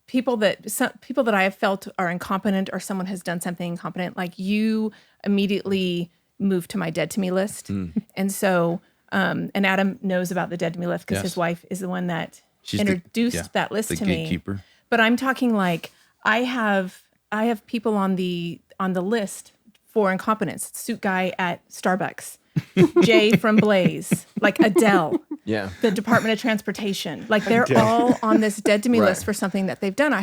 people that I have felt are incompetent, or someone has done something incompetent, like you immediately move to my dead to me list. And so and Adam knows about the dead to me list because his wife is the one that introduced that list to me. Gatekeeper. But I'm talking like I have people on the list for incompetence. Suit guy at Starbucks, Jay from Blaze, like Adele, the Department of Transportation. Like they're all on this dead to me list for something that they've done. I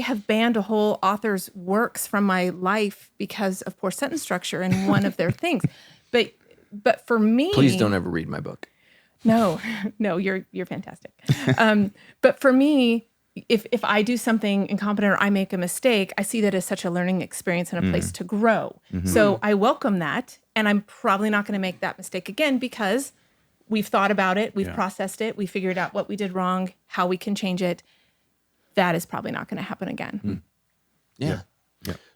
have banned a whole author's works from my life because of poor sentence structure and one of their things. But for me, Please don't ever read my book. No, you're fantastic. But for me, if I do something incompetent or I make a mistake, I see that as such a learning experience and a place to grow. So I welcome that, and I'm probably not going to make that mistake again because we've thought about it, we've processed it, we figured out what we did wrong, how we can change it. That is probably not going to happen again. Yeah.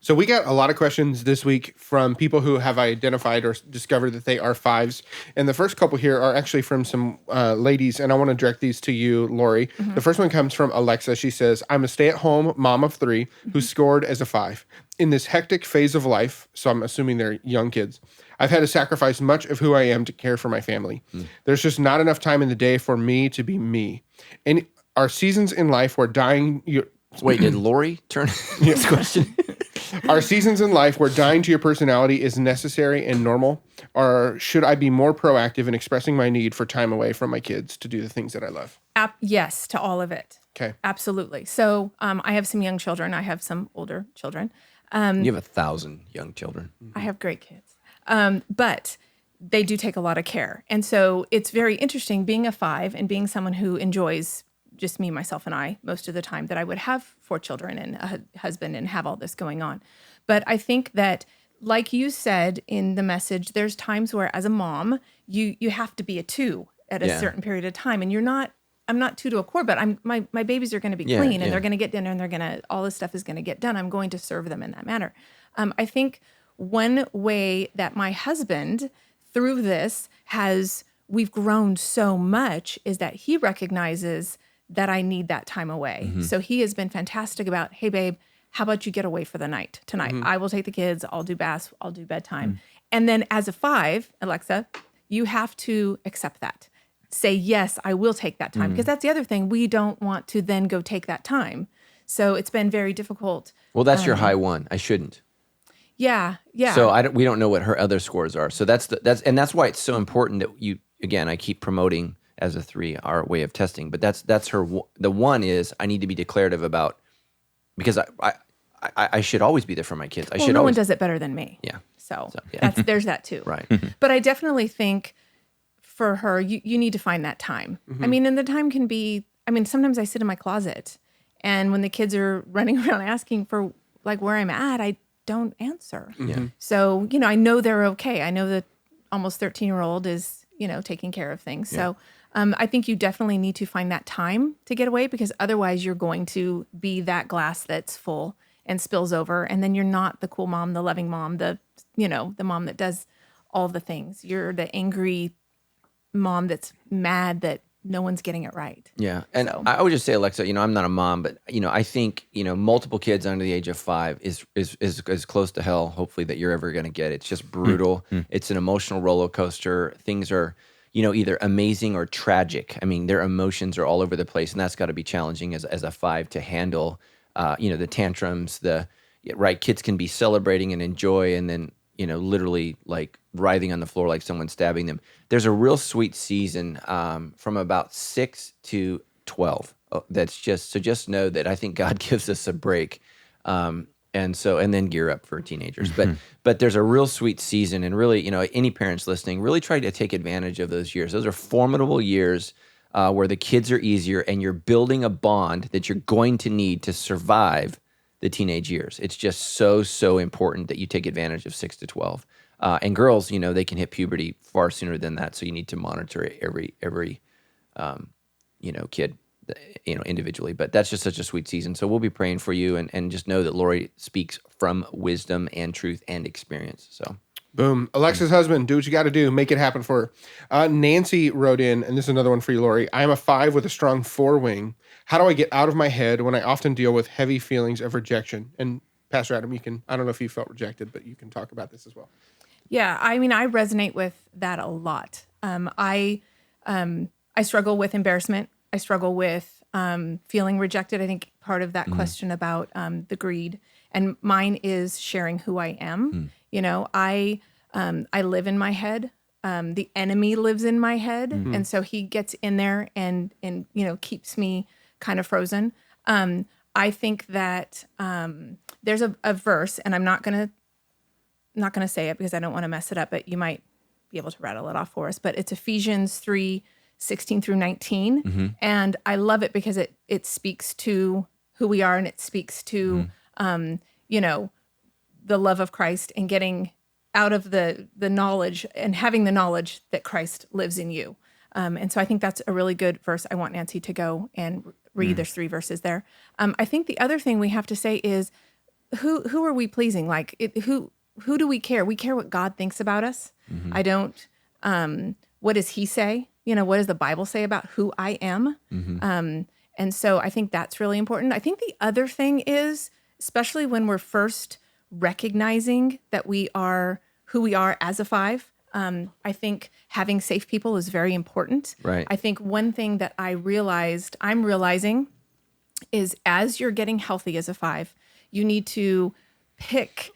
So we got a lot of questions this week from people who have identified or discovered that they are fives. And the first couple here are actually from some ladies, and I want to direct these to you, Lori. The first one comes from Alexa. She says, I'm a stay-at-home mom of 3 who scored as a 5. In this hectic phase of life, so I'm assuming they're young kids, I've had to sacrifice much of who I am to care for my family. There's just not enough time in the day for me to be me. And our seasons in life where dying... Wait, did Lori turn this question? Are seasons in life where dying to your personality is necessary and normal? Or should I be more proactive in expressing my need for time away from my kids to do the things that I love? Yes, to all of it. Okay. Absolutely. So I have some young children. I have some older children. You have 1,000 young children. I have great kids. But they do take a lot of care. And so it's very interesting being a 5 and being someone who enjoys just me, myself, and I most of the time, that I would have 4 children and a husband and have all this going on. But I think that, like you said in the message, there's times where as a mom, you have to be a 2 at a certain period of time. And I'm not 2 to a core, but my babies are going to be clean and they're going to get dinner and all this stuff is going to get done. I'm going to serve them in that manner. I think one way that my husband through this we've grown so much is that he recognizes that I need that time away. So he has been fantastic about, hey babe, how about you get away for the night tonight? I will take the kids, I'll do baths, I'll do bedtime. And then as a 5, Alexa, you have to accept that. Say, yes, I will take that time. Because that's the other thing. We don't want to then go take that time. So it's been very difficult. Well, that's your high one. I shouldn't. Yeah. So we don't know what her other scores are. So that's why it's so important that you, again, I keep promoting as a 3 our way of testing, but that's her. The one is I need to be declarative about, because I should always be there for my kids. No one does it better than me. Yeah. So there's that too. Right. But I definitely think for her, you need to find that time. I mean, and the time can be, sometimes I sit in my closet and when the kids are running around asking for like where I'm at, I don't answer. So, I know they're okay. I know that almost 13-year-old is, taking care of things. So I think you definitely need to find that time to get away, because otherwise you're going to be that glass that's full and spills over. And then you're not the cool mom, the loving mom, the mom that does all the things. You're the angry mom that's mad that no one's getting it right. Yeah. And I would just say, Alexa, I'm not a mom, but, I think, multiple kids under the age of 5 is close to hell, hopefully, that you're ever going to get. It's just brutal. It's an emotional roller coaster. Things are, either amazing or tragic. Their emotions are all over the place, and that's got to be challenging as a 5 to handle, the tantrums, kids can be celebrating and enjoy, and then, literally like writhing on the floor like someone's stabbing them. There's a real sweet season from about 6 to 12. That's just know that I think God gives us a break. And then gear up for teenagers. But there's a real sweet season, and really, any parents listening, really try to take advantage of those years. Those are formidable years where the kids are easier and you're building a bond that you're going to need to survive the teenage years. It's just so important that you take advantage of 6 to 12. And girls, they can hit puberty far sooner than that. So you need to monitor every kid, individually. But that's just such a sweet season. So we'll be praying for you, and just know that Lori speaks from wisdom and truth and experience. So boom. Alexa's husband, do what you got to do. Make it happen for her. Nancy wrote in, and this is another one for you, Lori. I am a 5 with a strong 4 wing. How do I get out of my head when I often deal with heavy feelings of rejection? And Pastor Adam, I don't know if you felt rejected, but you can talk about this as well. Yeah, I resonate with that a lot. I struggle with embarrassment. I struggle with feeling rejected. I think part of that question about the greed, and mine is sharing who I am. I live in my head. The enemy lives in my head, and so he gets in there and keeps me kind of frozen. I think that there's a verse, and I'm not gonna say it because I don't want to mess it up, but you might be able to rattle it off for us. But it's Ephesians 3:16 through 19. And I love it because it speaks to who we are, and it speaks to, the love of Christ and getting out of the knowledge and having the knowledge that Christ lives in you. And so I think that's a really good verse. I want Nancy to go and read. There's 3 verses there. I think the other thing we have to say is who are we pleasing? Like who do we care? We care what God thinks about us. I don't. What does He say? What does the Bible say about who I am? And so I think that's really important. I think the other thing is, especially when we're first recognizing that we are who we are as a 5. I think having safe people is very important. Right. I think one thing that I'm realizing is as you're getting healthy as a 5, you need to pick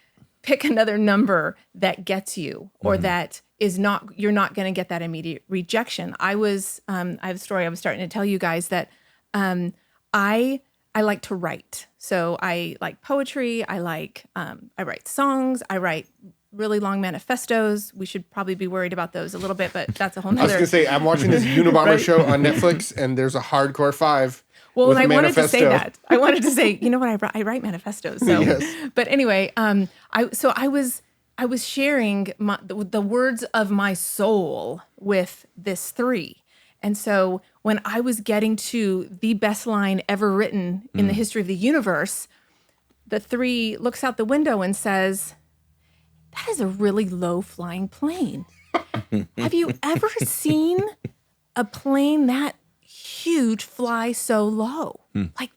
another number that gets you, or that is not, you're not going to get that immediate rejection. I have a story I was starting to tell you guys that I like to write. So I like poetry. I write songs. I write really long manifestos. We should probably be worried about those a little bit, but that's a whole nother. I was going to say, I'm watching this Unabomber show on Netflix, and there's a hardcore 5. Well, with and I a wanted to say manifesto. that. I wanted to say, what? I write manifestos. So, Yes. But anyway, I was sharing the words of my soul with this 3. And so when I was getting to the best line ever written in the history of the universe, the 3 looks out the window and says, "That is a really low flying plane. Have you ever seen a plane that huge fly so low? Like,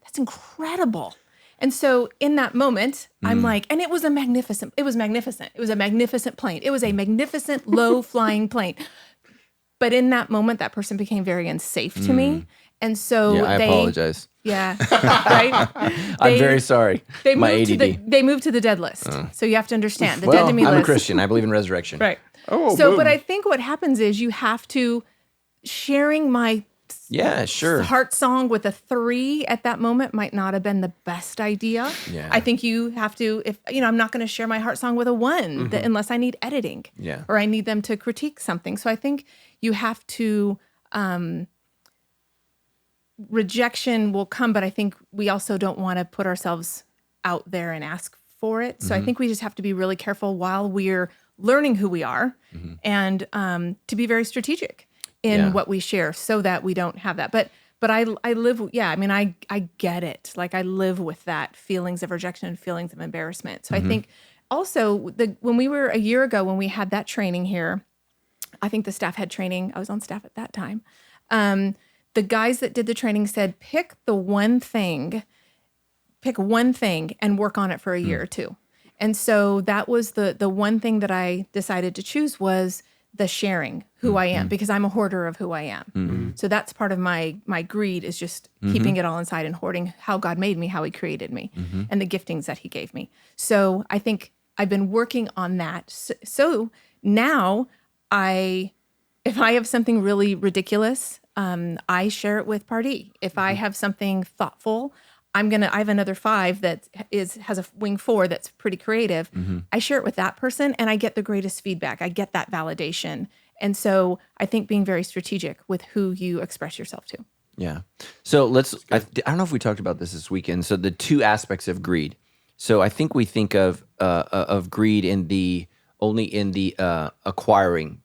that's incredible." And so in that moment, I'm like, and it was magnificent. It was a magnificent plane. It was a magnificent low flying plane. But in that moment, that person became very unsafe to me. And so I apologize. Yeah, right? I'm very sorry. They My moved ADD. they moved to the dead list. So you have to understand the dead to me I'm list. a Christian. I believe in resurrection. Right. Oh, So, boom. but I think what happens is you have to sharing my Yeah, sure. heart song with a 3 at that moment might not have been the best idea. Yeah. I think you have to, if I'm not going to share my heart song with a 1 unless I need editing, Yeah. or I need them to critique something. So I think you have to. Rejection will come, but I think we also don't want to put ourselves out there and ask for it. So I think we just have to be really careful while we're learning who we are, and to be very strategic in what we share so that we don't have that. But I live, I get it. Like I live with that feelings of rejection and feelings of embarrassment. So I think also when we were a year ago, when we had that training here, I think the staff had training. I was on staff at that time. The guys that did the training said, pick one thing and work on it for a year or 2. And so that was the one thing that I decided to choose was the sharing who I am, because I'm a hoarder of who I am. So that's part of my greed is just keeping it all inside and hoarding how God made me, how He created me, and the giftings that He gave me. So I think I've been working on that. So now if I have something really ridiculous, I share it with Pardee. If I have something thoughtful, I have another 5 that has a wing 4 that's pretty creative. I share it with that person and I get the greatest feedback. I get that validation. And so I think being very strategic with who you express yourself to. Yeah. So I don't know if we talked about this weekend. So the 2 aspects of greed. So I think we think of greed only in the acquiring.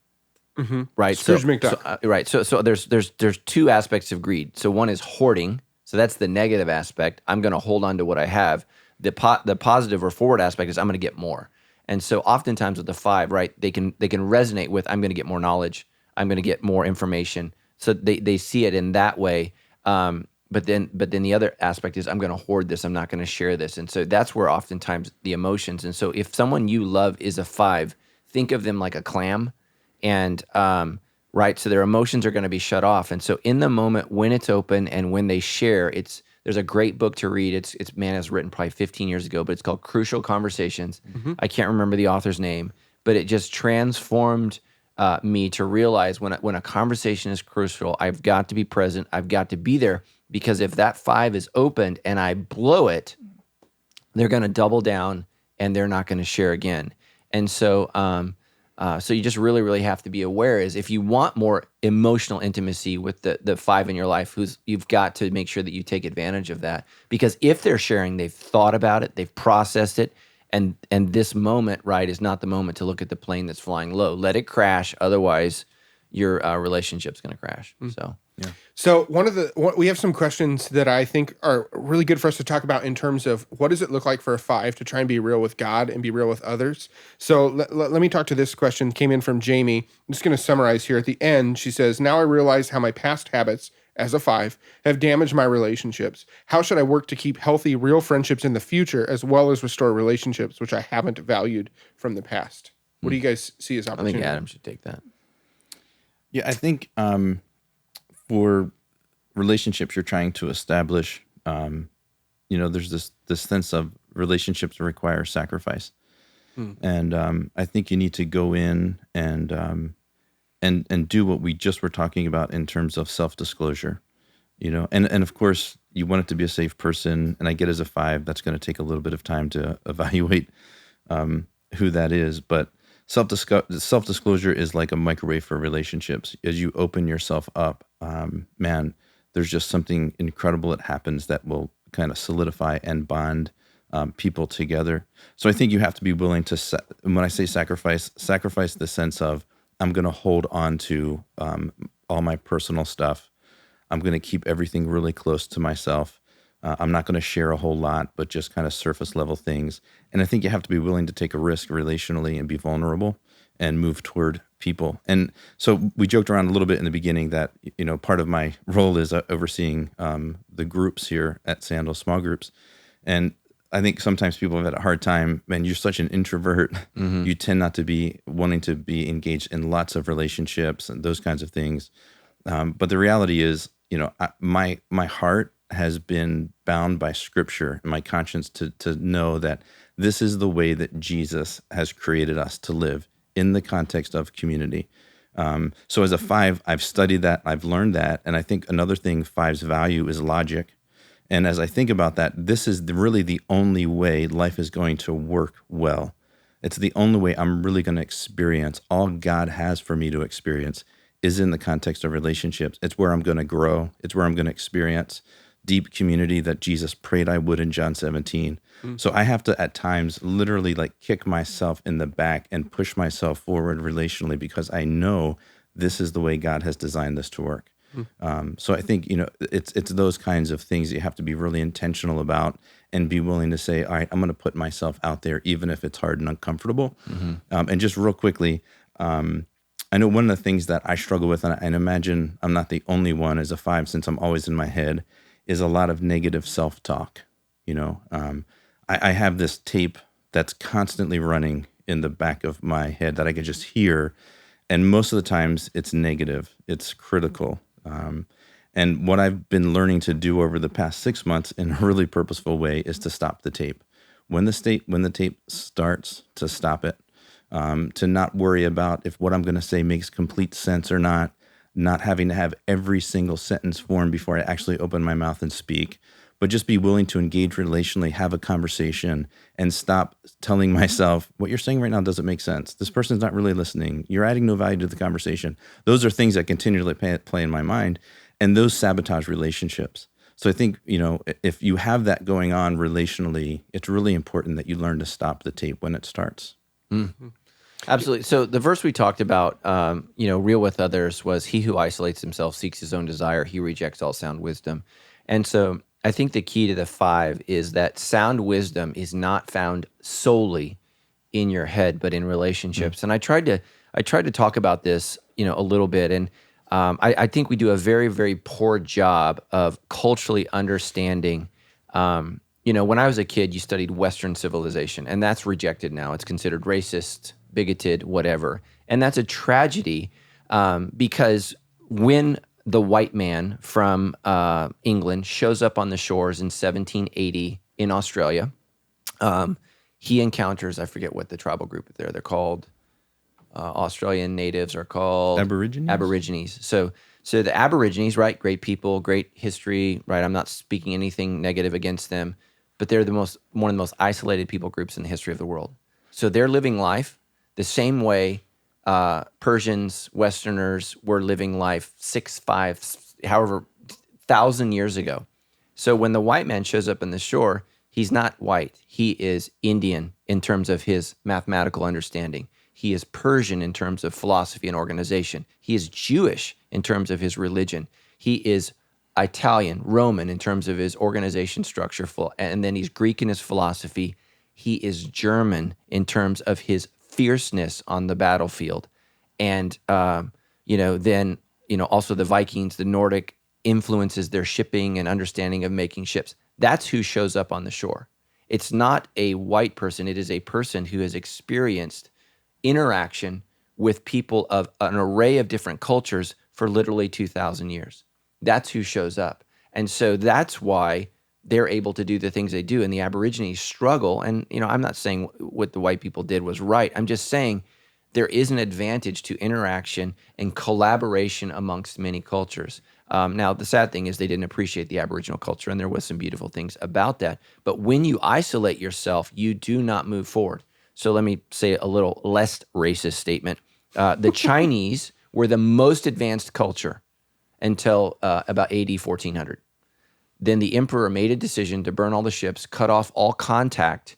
Right. Scrooge McDuck. Right. So there's 2 aspects of greed. So one is hoarding. So that's the negative aspect. I'm going to hold on to what I have. The positive or forward aspect is I'm going to get more. And so oftentimes with the 5, right, they can resonate with I'm going to get more knowledge. I'm going to get more information. So they see it in that way. But then the other aspect is I'm going to hoard this. I'm not going to share this. And so that's where oftentimes the emotions. And so if someone you love is a 5, think of them like a clam. And right, so their emotions are going to be shut off. And so in the moment when it's open and when they share, there's a great book to read. It's written probably 15 years ago, but it's called Crucial Conversations. I can't remember the author's name, but it just transformed me to realize when a conversation is crucial, I've got to be present. I've got to be there, because if that 5 is opened and I blow it, they're going to double down and they're not going to share again. And so so you just really, really have to be aware is if you want more emotional intimacy with the 5 in your life, you've got to make sure that you take advantage of that. Because if they're sharing, they've thought about it, they've processed it, and this moment, right, is not the moment to look at the plane that's flying low. Let it crash. Otherwise, your relationship's going to crash. So So we have some questions that I think are really good for us to talk about in terms of what does it look like for a 5 to try and be real with God and be real with others. So let me talk to this question. Came in from Jamie. I'm just going to summarize here at the end. She says, "Now I realize how my past habits as a 5 have damaged my relationships. How should I work to keep healthy, real friendships in the future as well as restore relationships which I haven't valued from the past?" What do you guys see as I opportunity? think Adam should take that. Yeah, I think for relationships you're trying to establish, there's this sense of relationships require sacrifice, and I think you need to go in and do what we just were talking about in terms of self-disclosure, and of course you want it to be a safe person, and I get as a 5 that's going to take a little bit of time to evaluate who that is, but self-disclosure is like a microwave for relationships. As you open yourself up, man, there's just something incredible that happens that will kind of solidify and bond people together. So I think you have to be willing to, when I say sacrifice the sense of, I'm going to hold on to all my personal stuff. I'm going to keep everything really close to myself. I'm not going to share a whole lot, but just kind of surface level things. And I think you have to be willing to take a risk relationally and be vulnerable and move toward people. And so we joked around a little bit in the beginning that, part of my role is overseeing the groups here at Sandal, small groups. And I think sometimes people have had a hard time, man, you're such an introvert. Mm-hmm. You tend not to be wanting to be engaged in lots of relationships and those kinds of things. But the reality is, my heart has been bound by Scripture and my conscience to know that this is the way that Jesus has created us to live in the context of community. So as a 5, I've studied that, I've learned that, and I think another thing 5's value is logic. And as I think about that, this is really the only way life is going to work well. It's the only way I'm really going to experience all God has for me to experience is in the context of relationships. It's where I'm going to grow. It's where I'm going to experience deep community that Jesus prayed I would in John 17. Mm-hmm. So I have to, at times, literally kick myself in the back and push myself forward relationally because I know this is the way God has designed this to work. Mm-hmm. So I think, it's those kinds of things you have to be really intentional about and be willing to say, all right, I'm going to put myself out there, even if it's hard and uncomfortable. Mm-hmm. And just real quickly, I know one of the things that I struggle with, and I imagine I'm not the only one as a 5, since I'm always in my head, is a lot of negative self-talk. I have this tape that's constantly running in the back of my head that I can just hear. And most of the times it's negative, it's critical. And what I've been learning to do over the past 6 months in a really purposeful way is to stop the tape. When the tape starts, to stop it, to not worry about if what I'm going to say makes complete sense or not having to have every single sentence formed before I actually open my mouth and speak, but just be willing to engage relationally, have a conversation, and stop telling myself, what you're saying right now doesn't make sense. This person's not really listening. You're adding no value to the conversation. Those are things that continually play in my mind, and those sabotage relationships. So I think, if you have that going on relationally, it's really important that you learn to stop the tape when it starts. Mm-hmm. Absolutely. So the verse we talked about, real with others, was he who isolates himself seeks his own desire. He rejects all sound wisdom. And so I think the key to the 5 is that sound wisdom is not found solely in your head, but in relationships. Mm-hmm. And I tried to talk about this, a little bit. And I think we do a very, very poor job of culturally understanding. When I was a kid, you studied Western civilization, and that's rejected now. It's considered racist, bigoted, whatever. And that's a tragedy because when the white man from England shows up on the shores in 1780 in Australia, he encounters, I forget what the tribal group there, they're called, Australian natives are called Aborigines. So the Aborigines, right? Great people, great history, right? I'm not speaking anything negative against them, but they're one of the most isolated people groups in the history of the world. So they're living life the same way Persians, Westerners were living life 1,000 years ago. So when the white man shows up on the shore, he's not white. He is Indian in terms of his mathematical understanding. He is Persian in terms of philosophy and organization. He is Jewish in terms of his religion. He is Italian, Roman in terms of his organization structure, and then he's Greek in his philosophy. He is German in terms of his fierceness on the battlefield. And, then, also the Vikings, the Nordic influences their shipping and understanding of making ships. That's who shows up on the shore. It's not a white person. It is a person who has experienced interaction with people of an array of different cultures for literally 2,000 years. That's who shows up. And so that's why they're able to do the things they do. And the Aborigines struggle. And, I'm not saying what the white people did was right. I'm just saying there is an advantage to interaction and collaboration amongst many cultures. Now, the sad thing is they didn't appreciate the Aboriginal culture, and there was some beautiful things about that. But when you isolate yourself, you do not move forward. So let me say a little less racist statement. The Chinese were the most advanced culture until about AD 1400. Then the emperor made a decision to burn all the ships, cut off all contact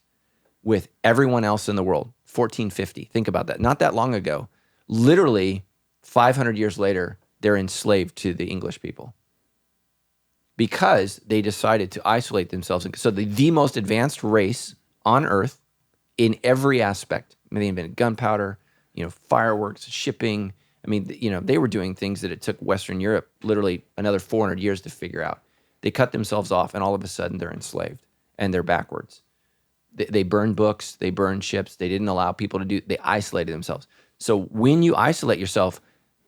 with everyone else in the world. 1450. Think about that. Not that long ago. Literally 500 years later, they're enslaved to the English people because they decided to isolate themselves. So the most advanced race on earth in every aspect. They invented gunpowder, fireworks, shipping. They were doing things that it took Western Europe literally another 400 years to figure out. They cut themselves off, and all of a sudden they're enslaved, and they're backwards. They burned books, they burned ships, they didn't allow people to they isolated themselves. So when you isolate yourself,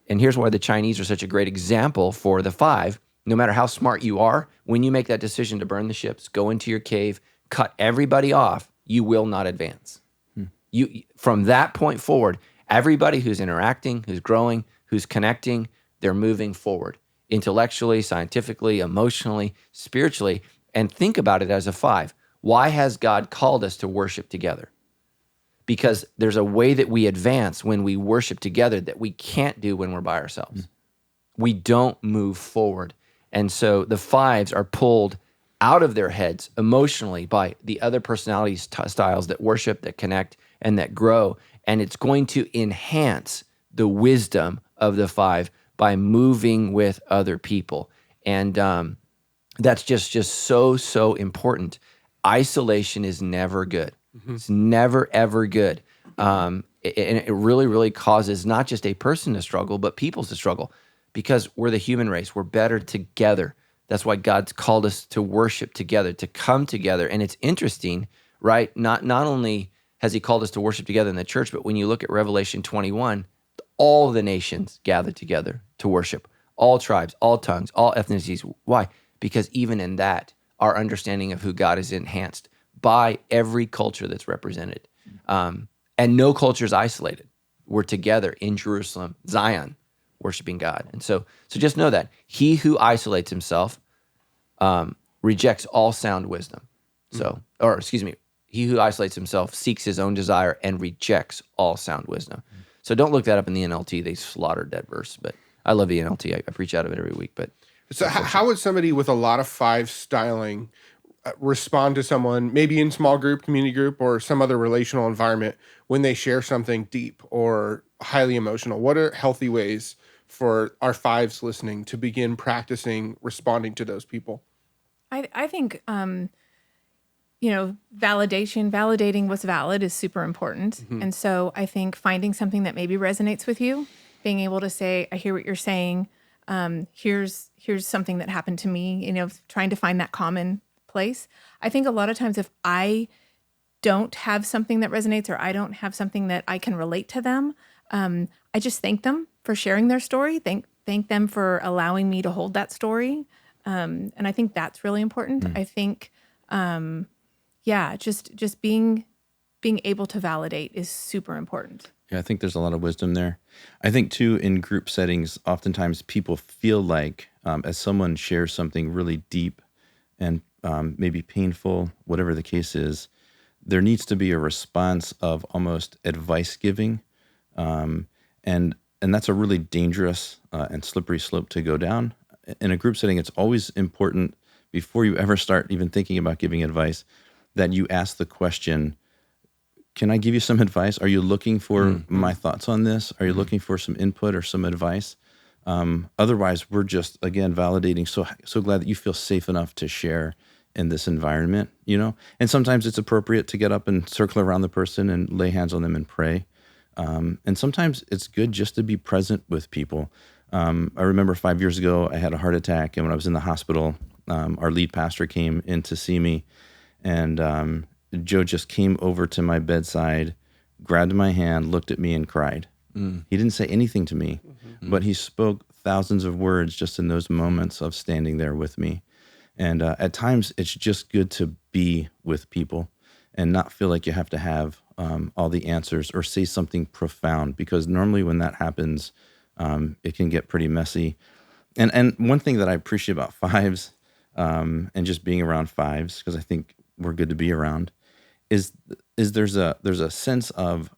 and here's why the Chinese are such a great example for the five, no matter how smart you are, when you make that decision to burn the ships, go into your cave, cut everybody off, you will not advance. From that point forward, everybody who's interacting, who's growing, who's connecting, they're moving forward intellectually, scientifically, emotionally, spiritually. And think about it as a five. Why has God called us to worship together? Because there's a way that we advance when we worship together that we can't do when we're by ourselves. We don't move forward. And so the fives are pulled out of their heads emotionally by the other personality styles that worship, that connect, and that grow. And it's going to enhance the wisdom of the five by moving with other people. And that's just so important. Isolation is never good. It's never, ever good. And it really, really causes not just a person to struggle, but people to struggle because we're the human race. We're better together. That's why God's called us to worship together, to come together. And it's interesting, right? Not only has he called us to worship together in the church, but when you look at Revelation 21, all the nations gather together to worship, all tribes, all tongues, all ethnicities. Why? Because even in that, our understanding of who God is enhanced by every culture that's represented. And no culture is isolated. We're together in Jerusalem, Zion, worshiping God. And so just know that he who isolates himself rejects all sound wisdom. He who isolates himself seeks his own desire and rejects all sound wisdom. So don't look that up in the NLT. They slaughtered that verse, but I love the NLT. I preach out of it every week. But so how would somebody with a lot of five styling respond to someone, maybe in small group, community group, or some other relational environment when they share something deep or highly emotional? What are healthy ways for our fives listening to begin practicing responding to those people? I think, validating what's valid is super important. Mm-hmm. And so I think finding something that maybe resonates with you, being able to say, I hear what you're saying. Here's something that happened to me, trying to find that common place. I think a lot of times if I don't have something that resonates or I don't have something that I can relate to them, I just thank them for sharing their story. Thank them for allowing me to hold that story. And I think that's really important. I think, just being able to validate is super important. Yeah, I think there's a lot of wisdom there. I think too, in group settings, oftentimes people feel like as someone shares something really deep and maybe painful, whatever the case is, there needs to be a response of almost advice giving. And that's a really dangerous and slippery slope to go down. In a group setting, it's always important before you ever start even thinking about giving advice that you ask the question, can I give you some advice? Are you looking for my thoughts on this? Are you looking for some input or some advice? Otherwise, we're just, again, validating. So glad that you feel safe enough to share in this environment, And sometimes it's appropriate to get up and circle around the person and lay hands on them and pray. And sometimes it's good just to be present with people. I remember 5 years ago, I had a heart attack, and when I was in the hospital, our lead pastor came in to see me, and Joe just came over to my bedside, grabbed my hand, looked at me, and cried. He didn't say anything to me, but he spoke thousands of words just in those moments of standing there with me. And at times, it's just good to be with people and not feel like you have to have all the answers or say something profound, because normally when that happens, it can get pretty messy. And one thing that I appreciate about fives, and just being around fives, because I think we're good to be around, is there's a sense of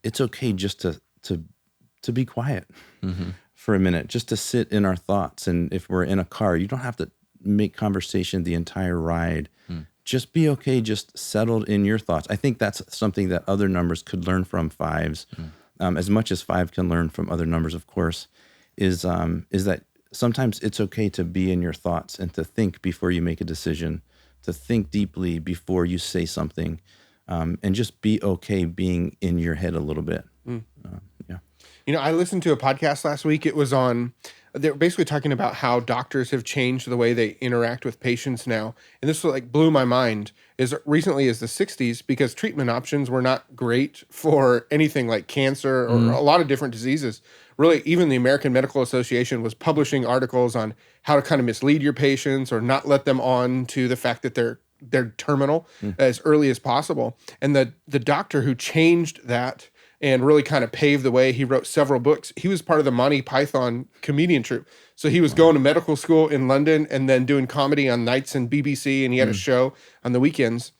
it's okay just to be quiet for a minute, just to sit in our thoughts. And if we're in a car, you don't have to make conversation the entire ride. Just be okay, just settled in your thoughts. I think that's something that other numbers could learn from fives, as much as five can learn from other numbers, of course, is that sometimes it's okay to be in your thoughts and to think before you make a decision, to think deeply before you say something, and just be okay being in your head a little bit. Yeah. I listened to a podcast last week. It was they were basically talking about how doctors have changed the way they interact with patients now. And this blew my mind as recently as the 60s, because treatment options were not great for anything like cancer or a lot of different diseases. Really, even the American Medical Association was publishing articles on how to kind of mislead your patients or not let them on to the fact that they're terminal as early as possible. And the doctor who changed that and really kind of paved the way, he wrote several books. He was part of the Monty Python comedian troupe. So he was going to medical school in London and then doing comedy on nights in BBC, and he had a show on the weekends.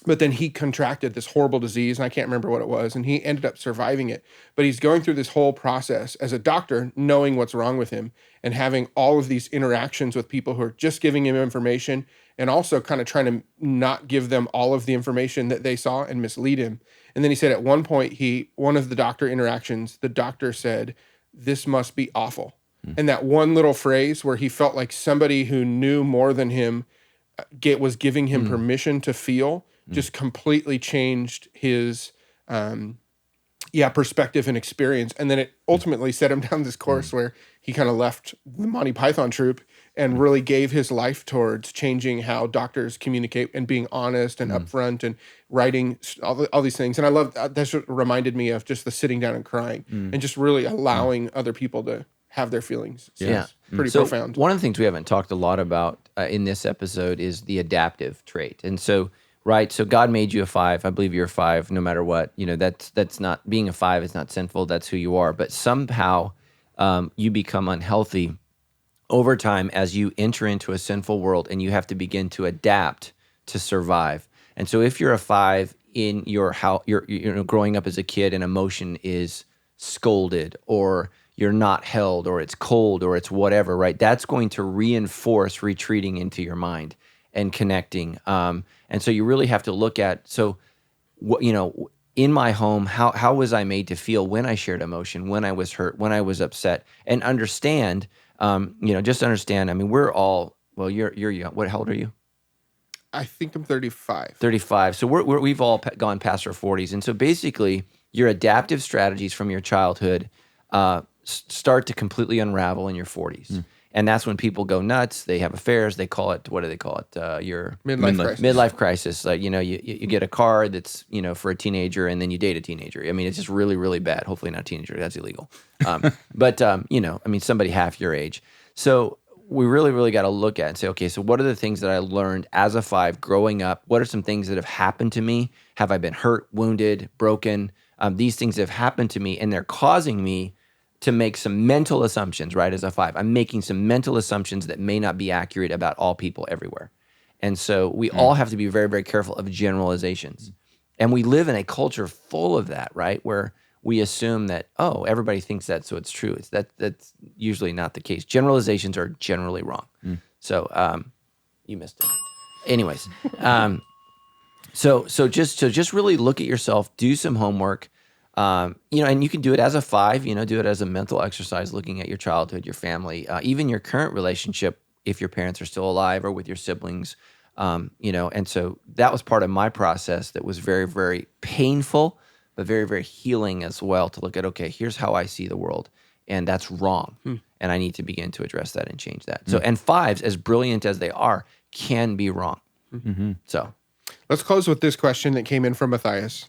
But then he contracted this horrible disease, and I can't remember what it was, and he ended up surviving it. But he's going through this whole process as a doctor, knowing what's wrong with him and having all of these interactions with people who are just giving him information, and also kind of trying to not give them all of the information that they saw and mislead him. And then he said at one point, one of the doctor interactions, the doctor said, "This must be awful." And that one little phrase where he felt like somebody who knew more than him was giving him permission to feel, just completely changed his perspective and experience. And then it ultimately set him down this course where he kind of left the Monty Python troupe and really gave his life towards changing how doctors communicate and being honest and upfront and writing all these things. And I love that. Just reminded me of just the sitting down and crying and just really allowing other people to have their feelings. So it's pretty profound. One of the things we haven't talked a lot about in this episode is the adaptive trait. And so, right, so God made you a 5. I believe you're a 5 no matter what. That's not, being a 5 is not sinful. That's who you are. But somehow you become unhealthy over time as you enter into a sinful world, and you have to begin to adapt to survive. And so if you're a 5 in your house, you're growing up as a kid, and emotion is scolded, or you're not held, or it's cold, or it's whatever, right? That's going to reinforce retreating into your mind and connecting. And so you really have to look at, in my home, how was I made to feel when I shared emotion, when I was hurt, when I was upset, and understand, just understand. I mean, we're all, well, you're young. How old are you? I think I'm 35. 35. So we've all gone past our 40s. And so basically your adaptive strategies from your childhood start to completely unravel in your 40s. And that's when people go nuts. They have affairs. They call it, what do they call it? Your midlife crisis. Like, you get a car that's, for a teenager, and then you date a teenager. I mean, it's just really, really bad. Hopefully not a teenager. That's illegal. But somebody half your age. So we really, really got to look at and say, okay, so what are the things that I learned as a 5 growing up? What are some things that have happened to me? Have I been hurt, wounded, broken? These things have happened to me, and they're causing me to make some mental assumptions, right? As a 5, I'm making some mental assumptions that may not be accurate about all people everywhere. And so we all have to be very, very careful of generalizations. And we live in a culture full of that, right? Where we assume that, everybody thinks that, so it's true. That's usually not the case. Generalizations are generally wrong. So you missed it. Anyways, so just really look at yourself, do some homework, And you can do it as a 5, do it as a mental exercise, looking at your childhood, your family, even your current relationship, if your parents are still alive or with your siblings, and so that was part of my process that was very, very painful, but very, very healing as well, to look at, okay, here's how I see the world, and that's wrong. And I need to begin to address that and change that. So, and 5s, as brilliant as they are, can be wrong. So Let's close with this question that came in from Matthias.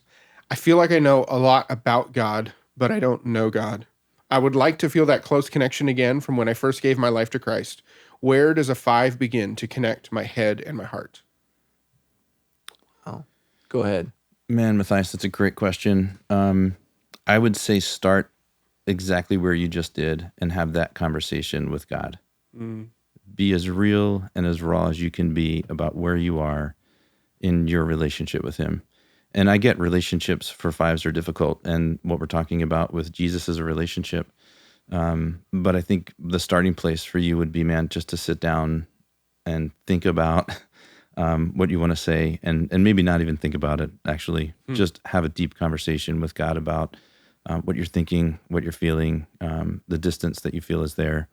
I feel like I know a lot about God, but I don't know God. I would like to feel that close connection again from when I first gave my life to Christ. Where does a 5 begin to connect my head and my heart? Oh, go ahead. Man, Matthias, that's a great question. I would say start exactly where you just did and have that conversation with God. Be as real and as raw as you can be about where you are in your relationship with him. And I get relationships for 5s are difficult, and what we're talking about with Jesus is a relationship. But I think the starting place for you would be, man, just to sit down and think about what you want to say, and maybe not even think about it, actually. Just have a deep conversation with God about what you're thinking, what you're feeling, the distance that you feel is there.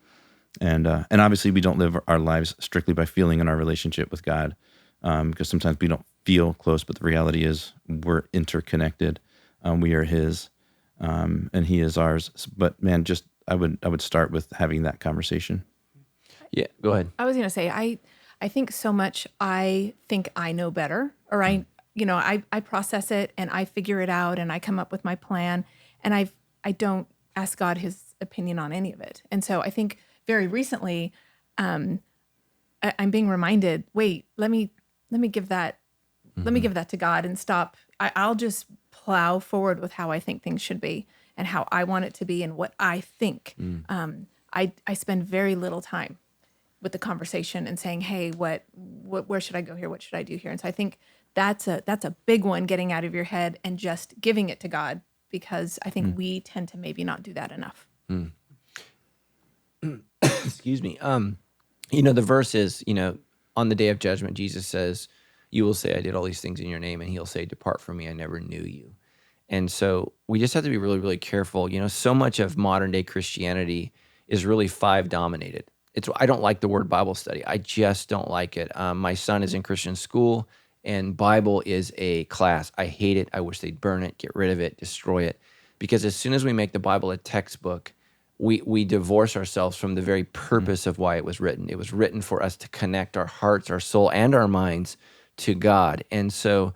And obviously we don't live our lives strictly by feeling in our relationship with God, because sometimes we don't feel close, but the reality is we're interconnected. We are his, and he is ours. But man, just I would start with having that conversation. Yeah, go ahead. I was going to say, I think so much I think I know better, or I process it and I figure it out and I come up with my plan, and I don't ask God his opinion on any of it. And so I think very recently, I'm being reminded, wait, let me give that, let me give that to God and stop. I'll just plow forward with how I think things should be and how I want it to be and what I think. I spend very little time with the conversation and saying, hey, where should I go here? What should I do here? And so I think that's a big one, getting out of your head and just giving it to God, because I think we tend to maybe not do that enough. Excuse me. The verse is, on the day of judgment, Jesus says, you will say, I did all these things in your name, and he'll say, depart from me, I never knew you. And so we just have to be really, really careful. So much of modern day Christianity is really 5 dominated. I don't like the word Bible study. I just don't like it. My son is in Christian school, and Bible is a class. I hate it. I wish they'd burn it, get rid of it, destroy it. Because as soon as we make the Bible a textbook, we divorce ourselves from the very purpose of why it was written. It was written for us to connect our hearts, our soul, and our minds to God. And so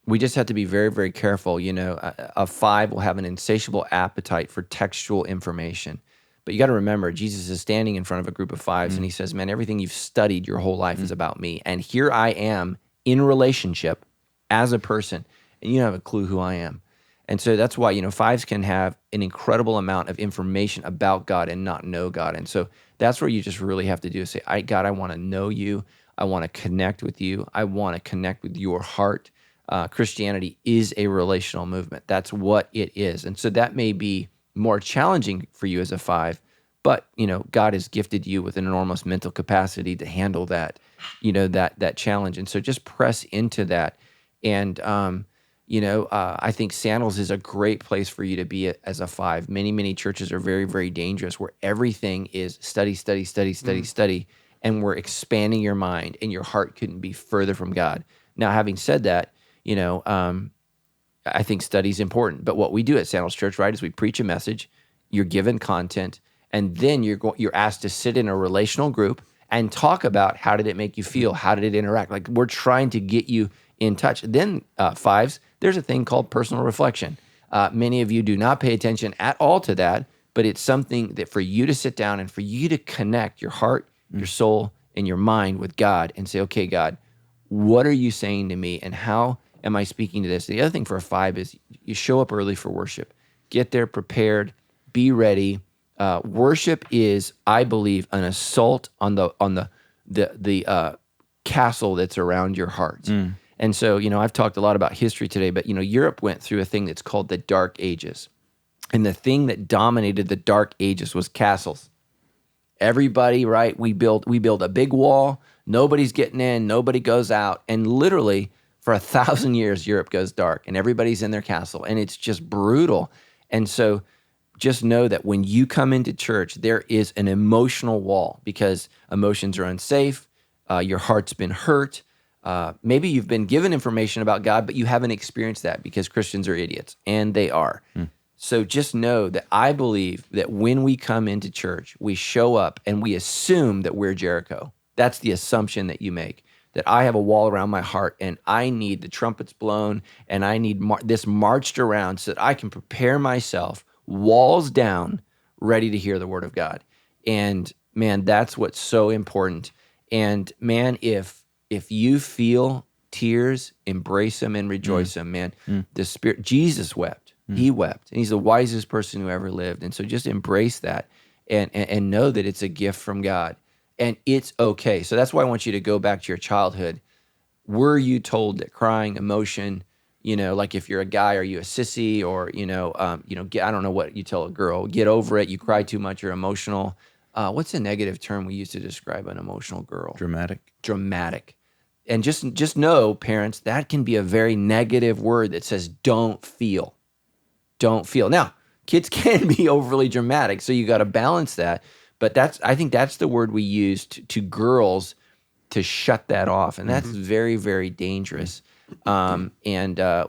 we just have to be very, very careful. A 5 will have an insatiable appetite for textual information. But you got to remember, Jesus is standing in front of a group of 5s, and he says, man, everything you've studied your whole life is about me. And here I am in relationship as a person, and you don't have a clue who I am. And so that's why, 5s can have an incredible amount of information about God and not know God. And so that's where you just really have to do is say, God, I want to know you. I want to connect with you. I want to connect with your heart. Christianity is a relational movement. That's what it is. And so that may be more challenging for you as a 5, but, God has gifted you with an enormous mental capacity to handle that, that challenge. And so just press into that. And, I think Sandals is a great place for you to be as a 5. Many, many churches are very, very dangerous, where everything is study, study, study, study, study, and we're expanding your mind, and your heart couldn't be further from God. Now, having said that, I think study is important. But what we do at Sandals Church, right, is we preach a message, you're given content, and then you're asked to sit in a relational group and talk about how did it make you feel, how did it interact. Like, we're trying to get you in touch. Then 5s, there's a thing called personal reflection. Many of you do not pay attention at all to that, but it's something that for you to sit down and for you to connect your heart, your soul, and your mind with God and say, okay, God, what are you saying to me, and how am I speaking to this? The other thing for a 5 is you show up early for worship. Get there prepared, be ready. Worship is, I believe, an assault on the castle that's around your heart. And so, I've talked a lot about history today, but, Europe went through a thing that's called the Dark Ages. And the thing that dominated the Dark Ages was castles. Everybody, right? We build a big wall. Nobody's getting in. Nobody goes out. And literally, For 1,000 years, Europe goes dark and everybody's in their castle and it's just brutal. And so just know that when you come into church, there is an emotional wall because emotions are unsafe. Your heart's been hurt. Maybe you've been given information about God, but you haven't experienced that because Christians are idiots, and they are. So just know that I believe that when we come into church, we show up and we assume that we're Jericho. That's the assumption that you make, that I have a wall around my heart and I need the trumpets blown and I need this marched around so that I can prepare myself, walls down, ready to hear the word of God. And man, that's what's so important. And man, if you feel tears, embrace them and rejoice them, man. The Spirit, Jesus wept. He wept, and he's the wisest person who ever lived. And so just embrace that and know that it's a gift from God, and it's okay. So that's why I want you to go back to your childhood. Were you told that crying, emotion, like if you're a guy, are you a sissy, or I don't know what you tell a girl, get over it. You cry too much, you're emotional. What's a negative term we use to describe an emotional girl? Dramatic. And just know, parents, that can be a very negative word that says don't feel. Don't feel. Now, kids can be overly dramatic, so you got to balance that. But I think that's the word we use to girls to shut that off, and that's very, very dangerous. And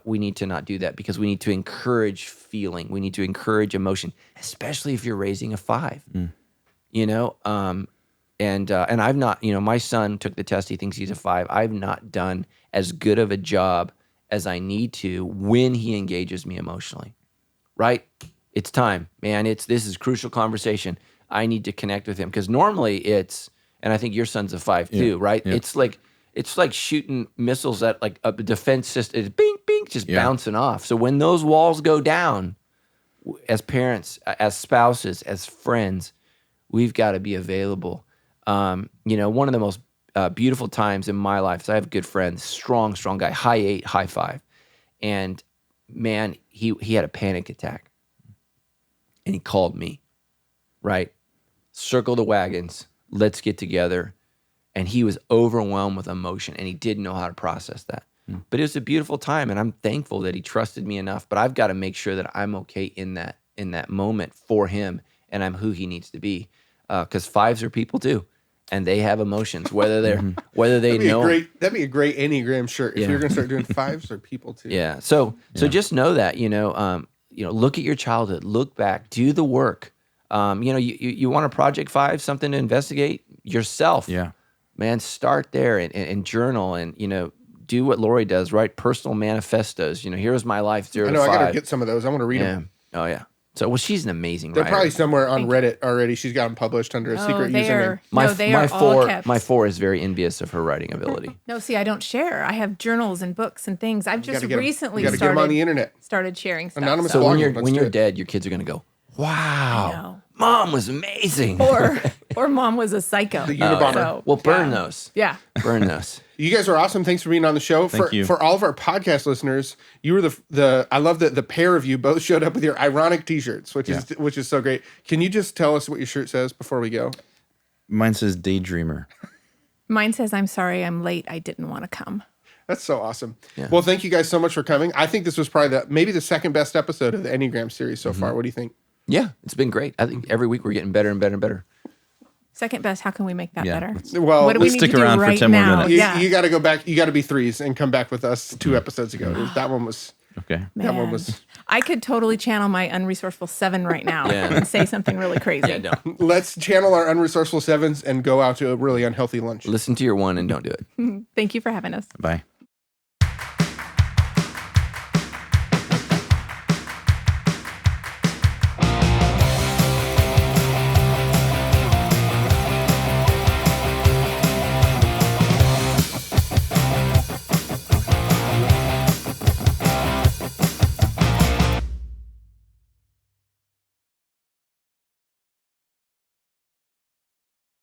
we need to not do that because we need to encourage feeling. We need to encourage emotion, especially if you're raising a 5. And I've not. My son took the test. He thinks he's a 5. I've not done as good of a job as I need to when he engages me emotionally. Right? It's time, man. This is crucial conversation. I need to connect with him because normally and I think your son's a 5 too, right? Yeah. It's like shooting missiles at like a defense system. It's bing, bing, just bouncing off. So when those walls go down, as parents, as spouses, as friends, we've got to be available. One of the most beautiful times in my life is I have a good friend, strong guy, high 8, high 5, and man, he had a panic attack, and he called me, right? Circle the wagons, let's get together. And he was overwhelmed with emotion, and he didn't know how to process that. But it was a beautiful time, and I'm thankful that he trusted me enough. But I've got to make sure that I'm okay in that moment for him, and I'm who he needs to be. Because 5s are people too, and they have emotions, whether they know. That'd be a great Enneagram shirt if you're going to start doing 5s are people too. Yeah. So just know that look at your childhood, look back, do the work. You want a project 5, something to investigate yourself. Yeah. Man, start there and journal and do what Lori does, right? Personal manifestos. Here's my life 0 to 5. I gotta get some of those. I want to read them. Oh yeah. So she's an amazing They're writer. probably somewhere on Reddit already. She's got them published under a secret username. They are all kept. My 4 is very envious of her writing ability. No, see, I don't share. I have journals and books and things. I've just recently get them on the internet. Started sharing stuff. Anonymous So blogging. when you're dead, your kids are gonna go, wow, Mom was amazing. Or Mom was a psycho. The Unabomber. So, well, burn those. Yeah. Burn those. You guys are awesome. Thanks for being on the show. Thank you. For all of our podcast listeners, you were the I love that the pair of you both showed up with your ironic t-shirts, which is so great. Can you just tell us what your shirt says before we go? Mine says Daydreamer. Mine says, I'm sorry I'm late. I didn't want to come. That's so awesome. Yeah. Well, thank you guys so much for coming. I think this was probably maybe the second best episode of the Enneagram series so far. What do you think? Yeah, it's been great. I think every week we're getting better and better and better. Second best. How can we make that better? Well, what do we need stick to do around for right 10 more now? minutes. You got to go back. You got to be 3s and come back with us 2 episodes ago. That one was Okay. That one was. I could totally channel my unresourceful 7 right now and say something really crazy. Yeah, no. Let's channel our unresourceful 7s and go out to a really unhealthy lunch. Listen to your 1 and don't do it. Thank you for having us. Bye.